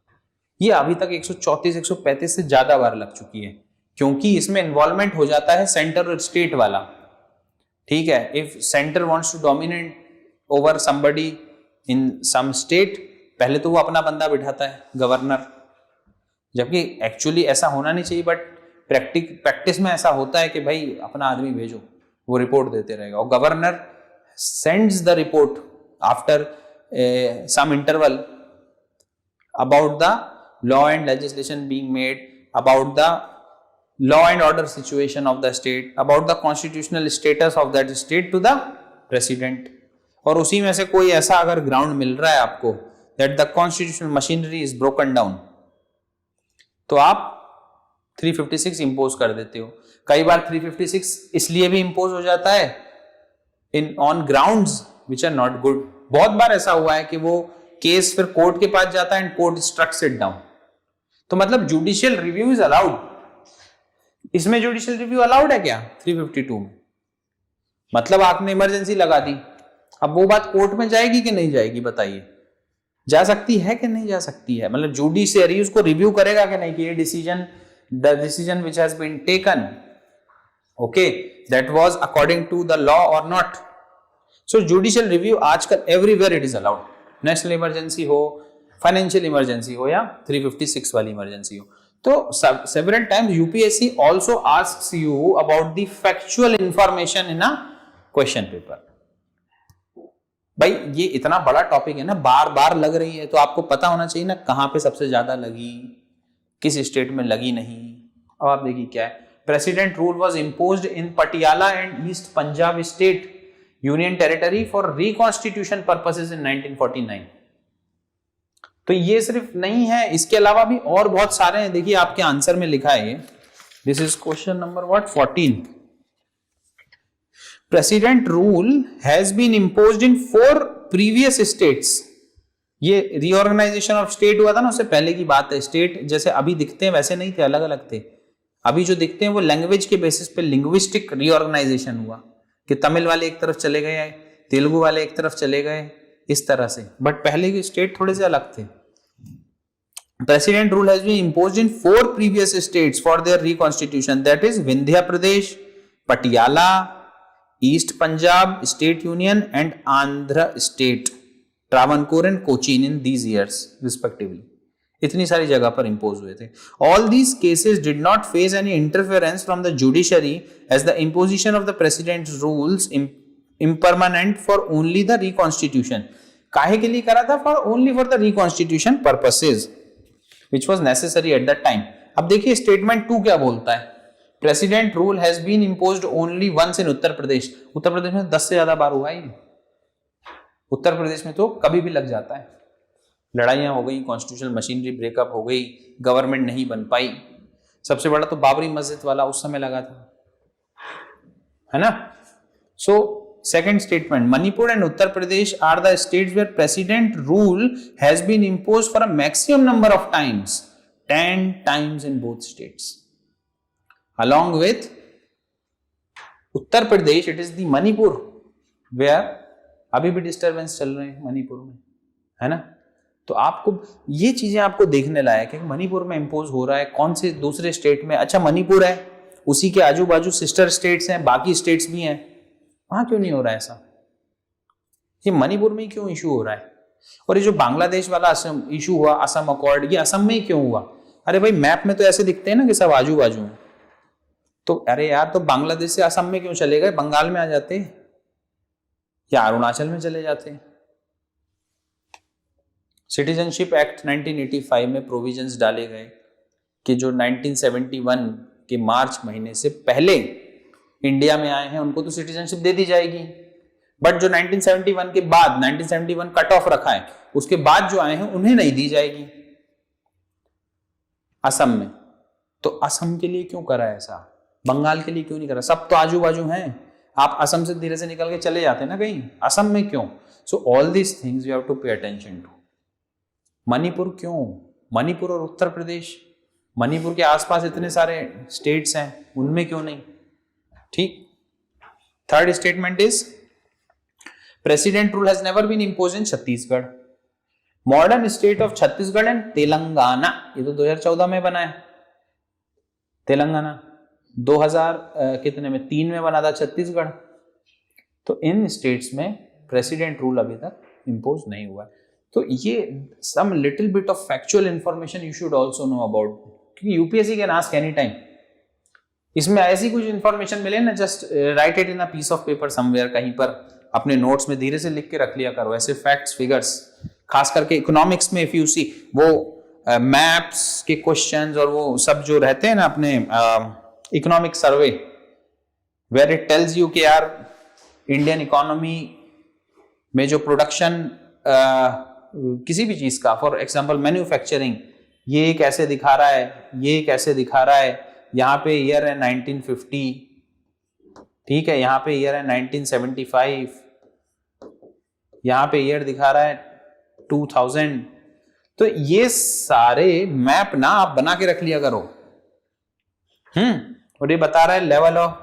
ये अभी तक 134 135 से ज्यादा बार लग चुकी है, क्योंकि इसमें इन्वॉल्वमेंट हो जाता है सेंटर और स्टेट वाला। ठीक है, if centre wants to dominate over somebody in some state, पहले तो वो अपना बंदा बिठाता है, गवर्नर, जबकि एक्चुअली ऐसा होना नहीं चाहिए, बट प्रैक्टिस में ऐसा होता है कि भाई अपना आदमी भेजो, वो रिपोर्ट देते रहेगा, और governor sends the report after some interval about the law and legislation being made, about the law and order situation of the state, about the constitutional status of that state to the president. और उसी में से कोई ऐसा अगर ground मिल रहा है आपको that the constitutional machinery is broken down, तो आप 356 इंपोज कर देते हो। कई बार 356 इसलिए भी इंपोज हो जाता है in on grounds which are not good. बहुत बार ऐसा हुआ है कि वो केस फिर कोर्ट के पास जाता है एंड कोर्ट स्ट्रक्स इट डाउन। तो मतलब जुडिशियल रिव्यू इज अलाउड। इसमें जुडिशियल रिव्यू अलाउड है क्या 352 में? मतलब आपने इमरजेंसी लगा दी, अब वो बात कोर्ट में जाएगी कि नहीं जाएगी बताइए? जा सकती है कि नहीं जा सकती है? मतलब जुडिशियरी उसको रिव्यू करेगा कि नहीं कि ये decision, the decision which has been taken, okay, that was according to the law और नॉट। सो जुडिशियल रिव्यू आजकल everywhere it is allowed, national emergency हो, फाइनेंशियल इमरजेंसी हो या 356 वाली इमरजेंसी हो। तो several times UPSC also asks you about the factual information in a question paper. भाई ये इतना बड़ा टॉपिक है ना, बार बार लग रही है, तो आपको पता होना चाहिए ना कहां पे सबसे ज्यादा लगी, किस स्टेट में लगी नहीं। अब आप देखिए क्या है, president rule was imposed in Patiala and east Punjab state union territory for reconstitution purposes in 1949। तो ये सिर्फ नहीं है, इसके अलावा भी और बहुत सारे हैं। देखिए आपके आंसर में लिखा है, this is question number 14। President rule has been imposed in 4 previous states. ये रीऑर्गेनाइजेशन ऑफ स्टेट हुआ था ना, उससे पहले की बात है। स्टेट जैसे अभी दिखते हैं वैसे नहीं थे, अलग अलग थे। अभी जो दिखते हैं वो लैंग्वेज के बेसिस पे लिंग्विस्टिक रीऑर्गेनाइजेशन हुआ कि तमिल वाले एक तरफ चले गए, तेलुगु वाले एक तरफ चले गए, इस तरह से। बट पहले के स्टेट थोड़े से अलग थे। President rule has been imposed in 4 previous states for their reconstitution, that is Vindhya Pradesh, Patiala, east Punjab state union and Andhra state, Travancore and Cochin in these years respectively. इतनी सारी जगह पर इंपोज हुए थे। All these cases did not face any interference from the judiciary as the imposition of the president rules impermanent for only the reconstitution. काहे के लिए करा था? For only for the reconstitution purposes which was necessary at that time. अब देखिए statement 2 क्या बोलता है, president rule has been imposed only once in Uttar Pradesh. Uttar Pradesh में 10 से ज्यादा बार हुआ ही। उत्तर प्रदेश में तो कभी भी लग जाता है। लड़ाइयां हो गई, कॉन्स्टिट्यूशनल मशीनरी ब्रेकअप हो गई, गवर्नमेंट नहीं बन पाई। सबसे बड़ा तो बाबरी मस्जिद वाला उस समय लगा था, है ना। So second statement, Manipur and Uttar Pradesh are the states where president rule has been imposed for a maximum number of times, 10 times in both states. Along with Uttar Pradesh, it is the Manipur where अभी भी डिस्टर्बेंस चल रहे हैं मणिपुर में, है ना। तो आपको ये चीजें आपको देखने लायक है कि मणिपुर में इंपोज हो रहा है, कौन से दूसरे स्टेट में। अच्छा मणिपुर है, उसी के आजू बाजू सिस्टर स्टेट्स हैं, बाकी स्टेट्स भी हैं, वहां क्यों नहीं हो रहा है ऐसा? ये मणिपुर में ही क्यों इशू हो रहा है? और ये जो बांग्लादेश वाला असम इशू हुआ, असम अकॉर्ड, ये असम में ही क्यों हुआ? अरे भाई मैप में तो ऐसे दिखते हैं ना कि सब आजू बाजू में। तो अरे यार, तो बांग्लादेश से असम में क्यों चले गए? बंगाल में आ जाते या अरुणाचल में चले जाते। सिटीजनशिप एक्ट 1985 में प्रोविजंस डाले गए कि जो 1971 के मार्च महीने से पहले इंडिया में आए हैं उनको तो सिटीजनशिप दे दी जाएगी, बट जो 1971 के बाद 1971 कट ऑफ रखा है उसके बाद जो आए हैं उन्हें नहीं दी जाएगी असम में। तो असम के लिए क्यों करा ऐसा? बंगाल के लिए क्यों नहीं करा? सब तो आजू बाजू हैं, आप असम से धीरे से निकल के चले जाते हैं ना कहीं, असम में क्यों? So all these things you have to pay attention to. Manipur क्यों? मणिपुर और उत्तर प्रदेश, मणिपुर के आसपास इतने सारे स्टेट्स हैं, उनमें क्यों नहीं? ठीक। Third statement is president rule has never been imposed in Chhattisgarh, modern state of Chhattisgarh and Telangana. ये तो 2014 में बना है। तेलंगाना 2000 कितने में 3 में बना था छत्तीसगढ़। तो इन स्टेट्स में प्रेसिडेंट रूल अभी तक इम्पोज नहीं हुआ है। तो ये some little bit of factual information you should also know about, क्योंकि UPSC can ask any time. इसमें ऐसी कुछ इंफॉर्मेशन मिले ना, just write it in a piece of paper somewhere, कहीं पर अपने नोट्स में धीरे से लिख के रख लिया करो। ऐसे फैक्ट्स फिगर्स, खास करके इकोनॉमिक्स में इफ यू सी वो मैप्स के क्वेश्चंस और वो सब जो रहते हैं ना अपने economic survey, where it tells you कि यार इंडियन इकोनॉमी में जो प्रोडक्शन किसी भी चीज का, फॉर एग्जांपल मैन्युफैक्चरिंग, ये कैसे दिखा रहा है, ये कैसे दिखा रहा है, यहाँ पे ईयर है 1950, ठीक है, यहाँ पे ईयर है 1975, यहाँ पे ईयर दिखा रहा है 2000। तो ये सारे मैप ना आप बना के रख लिया करो। और ये बता रहा है लेवल ऑफ,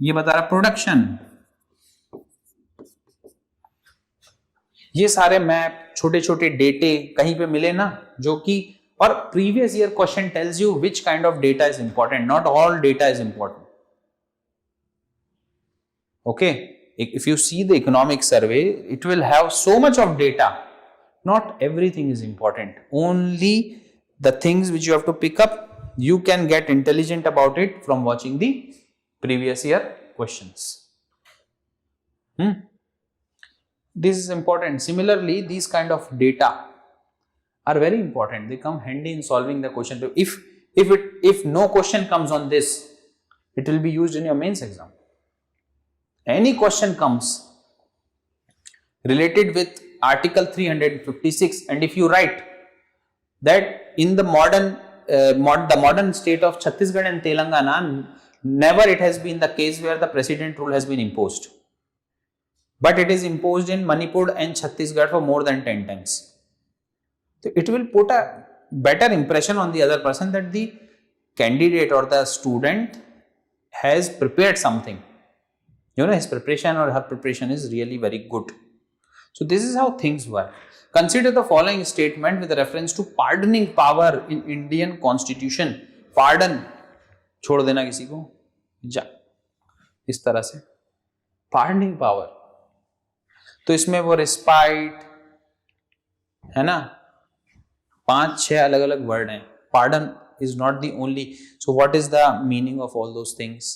ये बता रहा है प्रोडक्शन, ये सारे मैप, छोटे छोटे डेटे कहीं पे मिले ना, जो कि, और previous year question tells you which kind of data is important, not all data is important. Okay, if you see the economic survey, it will have so much of data. Not everything is important. Only the things which you have to pick up, you can get intelligent about it from watching the previous year questions. This is important. Similarly, these kind of data are very important. They come handy in solving the question. If no question comes on this, it will be used in your mains exam. Any question comes related with Article 356, and if you write that in the modern state of Chhattisgarh and Telangana, never it has been the case where the precedent rule has been imposed, but it is imposed in Manipur and Chhattisgarh for more than 10 times. So it will put a better impression on the other person that the candidate or the student has prepared something. You know, his preparation or her preparation is really very good. So this is how things work. Consider the following statement with reference to pardoning power in Indian Constitution. Pardon, छोड़ देना किसी को, जा, इस तरह से pardoning power. तो इसमें वो respite है ना, 5-6 अलग अलग वर्ड हैं. Pardon is not the only. So what is the meaning of all those things?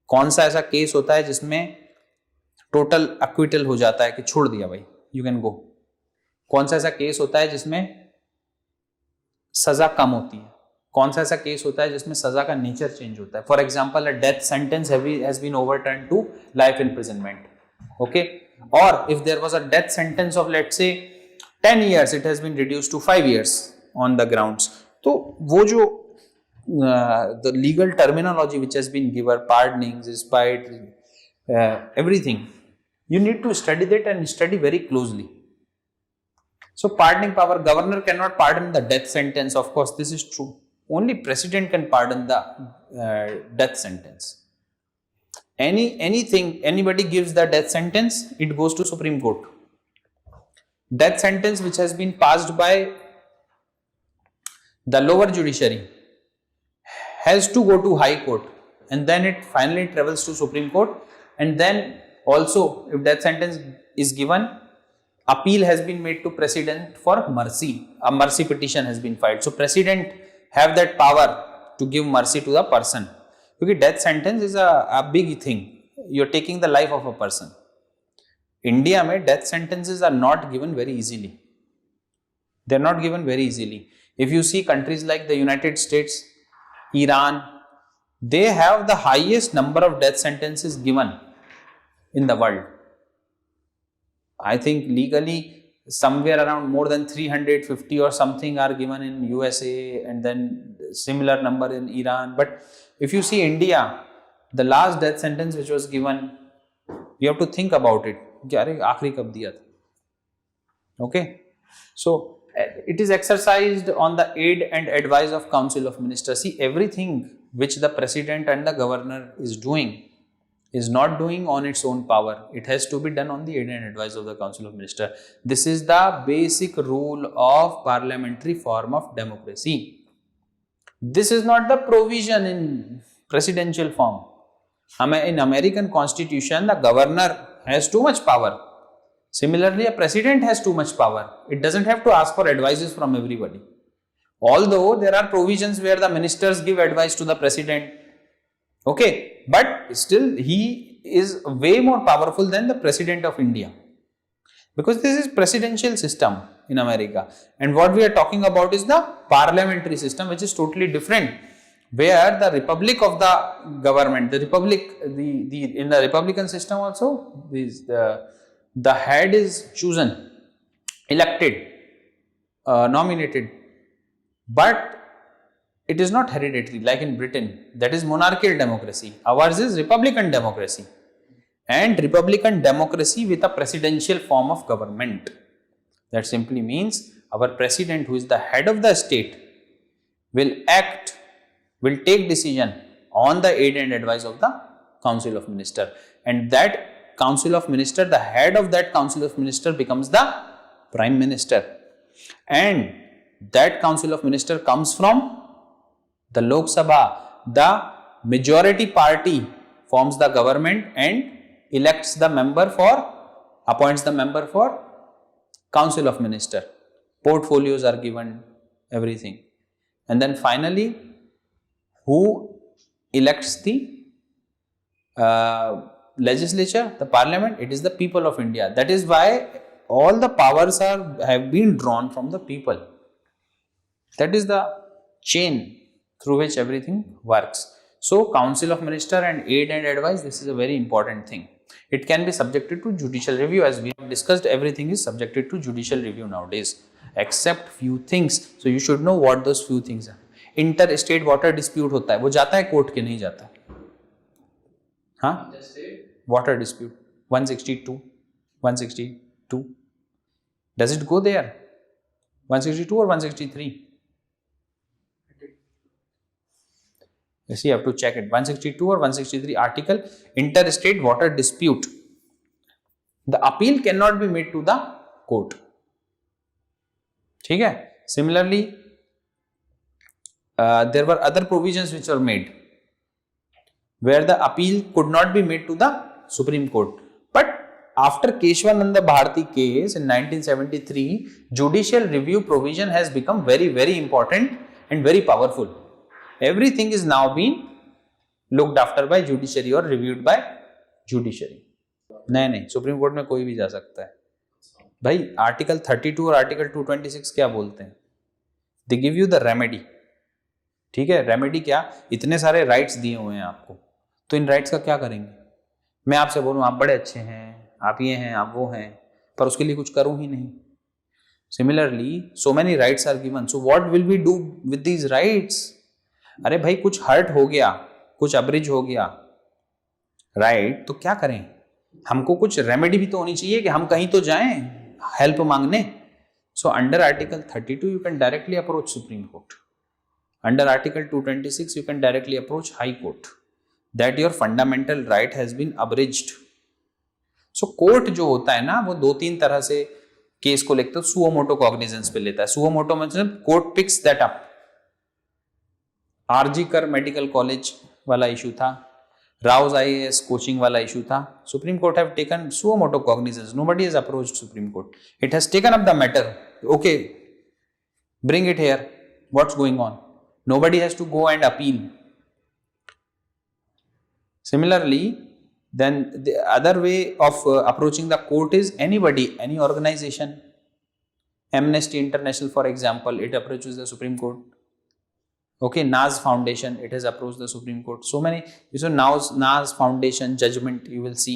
कौन सा ऐसा केस होता है जिसमें टोटल एक्विटल हो जाता है कि छोड़ दिया भाई, यू कैन गो? कौन सा ऐसा केस होता है जिसमें सजा कम होती है? कौन सा ऐसा केस होता है जिसमें सजा का नेचर चेंज होता है? For example, a death sentence has been overturned to life imprisonment. Okay, और if there was a death sentence of let's say 10 years, it has been reduced to 5 years on the grounds. तो वो जो the legal terminology which has been given, pardoning, respite, everything, you need to study that and study very closely. So pardoning power, governor cannot pardon the death sentence. Of course, this is true. Only president can pardon the death sentence. Anybody gives the death sentence, it goes to Supreme Court. Death sentence which has been passed by the lower judiciary has to go to High Court, and then it finally travels to Supreme Court. And then also, if death sentence is given, appeal has been made to President for mercy. A mercy petition has been filed. So President have that power to give mercy to the person. Because death sentence is a big thing. You're taking the life of a person. India में death sentences are not given very easily. They're not given very easily. If you see countries like the United States, Iran, they have the highest number of death sentences given in the world. I think legally somewhere around more than 350 or something are given in USA, and then similar number in Iran. But if you see India, the last death sentence which was given, you have to think about it. अरे आखिरी कब दिया था? Okay, so it is exercised on the aid and advice of Council of Ministers. See, everything which the President and the Governor is doing is not doing on its own power. It has to be done on the aid and advice of the Council of Ministers. This is the basic rule of parliamentary form of democracy. This is not the provision in presidential form. In American Constitution, the Governor has too much power. Similarly, a President has too much power. It doesn't have to ask for advices from everybody. Although there are provisions where the ministers give advice to the President. Okay, but still he is way more powerful than the President of India. Because this is presidential system in America. And what we are talking about is the parliamentary system, which is totally different. Where the republic of the government, the republic, in the republican system also, the head is chosen, elected, nominated, but it is not hereditary like in Britain. That is monarchical democracy. Ours is republican democracy, and republican democracy with a presidential form of government. That simply means our president, who is the head of the state, will take decision on the aid and advice of the council of minister, and that council of minister, the head of that council of minister becomes the prime minister, and that council of minister comes from the Lok Sabha. The majority party forms the government and appoints the member for council of minister. Portfolios are given, everything. And then finally, who elects the legislature, the parliament? It is the people of India. That is why all the powers have been drawn from the people. That is the chain through which everything works. So, council of minister and aid and advice, this is a very important thing. It can be subjected to judicial review. As we have discussed, everything is subjected to judicial review nowadays, except few things. So you should know what those few things are. Interstate water dispute होता है, वो जाता है court के, नहीं जाता? हाँ? Water dispute 162. Does it go there? 162 or 163? Yes, you have to check it. 162 or 163 article, interstate water dispute. The appeal cannot be made to the court. ठीक है? Similarly, there were other provisions which were made where the appeal could not be made to the Supreme Court. But after Keshwananda Bharati case in 1973, judicial review provision has become very, very important and very powerful. Everything is now being looked after by judiciary or reviewed by judiciary. नहीं, supreme Court में कोई भी जा सकता है भाई. Article 32 और article 226 क्या बोलते हैं? They give you the remedy. ठीक है, रेमेडी क्या? इतने सारे राइट्स दिए हुए हैं आपको, तो इन राइट्स का क्या करेंगे? मैं आपसे बोलूं आप बड़े अच्छे हैं, आप ये हैं, आप वो हैं, पर उसके लिए कुछ करूं ही नहीं. Similarly so many rights are given, so what will we do with these rights? अरे भाई कुछ हर्ट हो गया, कुछ अब्रिज हो गया राइट, तो क्या करें? हमको कुछ रेमेडी भी तो होनी चाहिए कि हम कहीं तो जाएं हेल्प मांगने. So under article 32 you can directly approach supreme court. Under article 226 you can directly approach high court that your fundamental right has been abridged. So court जो होता है ना, वो 2-3 तरह से केस को लेकर सुओ मोटो कॉग्निजेंस पे लेता है. सुओ मोटो मतलब court picks that up. RG Kar medical college वाला इशू था, राउज आईएएस कोचिंग वाला इशू था. Supreme court have taken suo motu cognizance. Nobody has approached Supreme Court. It has taken up the matter. Okay, bring it here. What's going on? Nobody has to go and appeal. Similarly, then the other way of approaching the court is anybody, any organization. Amnesty International, for example, it approaches the Supreme Court. Okay, Naz Foundation, it has approached the Supreme Court. So many, Naz Foundation judgment you will see.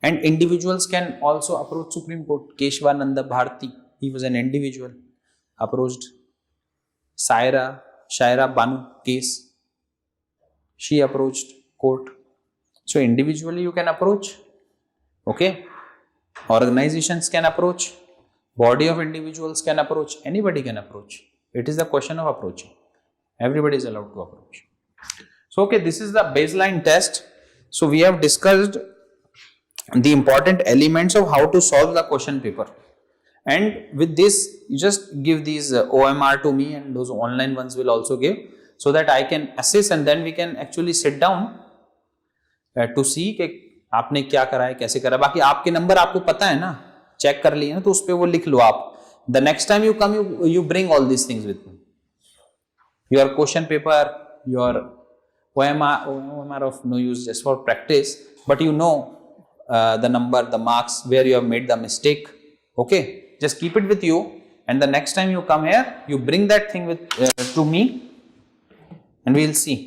And individuals can also approach Supreme Court. Keshwananda Bharati, he was an individual, approached. Shaira Banu case, she approached court. So individually you can approach. Okay, organizations can approach, body of individuals can approach, anybody can approach. It is the question of approaching. Everybody is allowed to approach. So, okay, this is the baseline test. So, we have discussed the important elements of how to solve the question paper. And with this, you just give these OMR to me, and those online ones will also give, so that I can assess, and then we can actually sit down to see कि आपने क्या करा है, कैसे करा. बाकी आपके number आपको पता है ना, चेक कर लिए ना, तो उस पे वो लिख लो आप. The next time you come, you bring all these things with you. Your question paper, your OMR of no use, just for practice, but you know the number, the marks, where you have made the mistake. Okay, just keep it with you, and the next time you come here, you bring that thing with to me, and we will see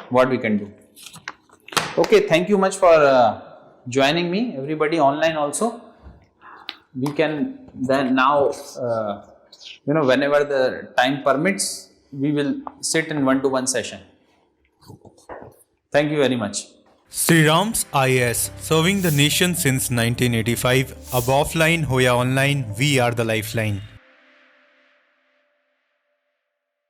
what we can do. Okay, thank you much for joining me, everybody online also. we can then now, whenever the time permits, we will sit in one-to-one session. Thank you very much. Sri Ram's IAS, serving the nation since 1985. Ab offline, hoya online, we are the lifeline.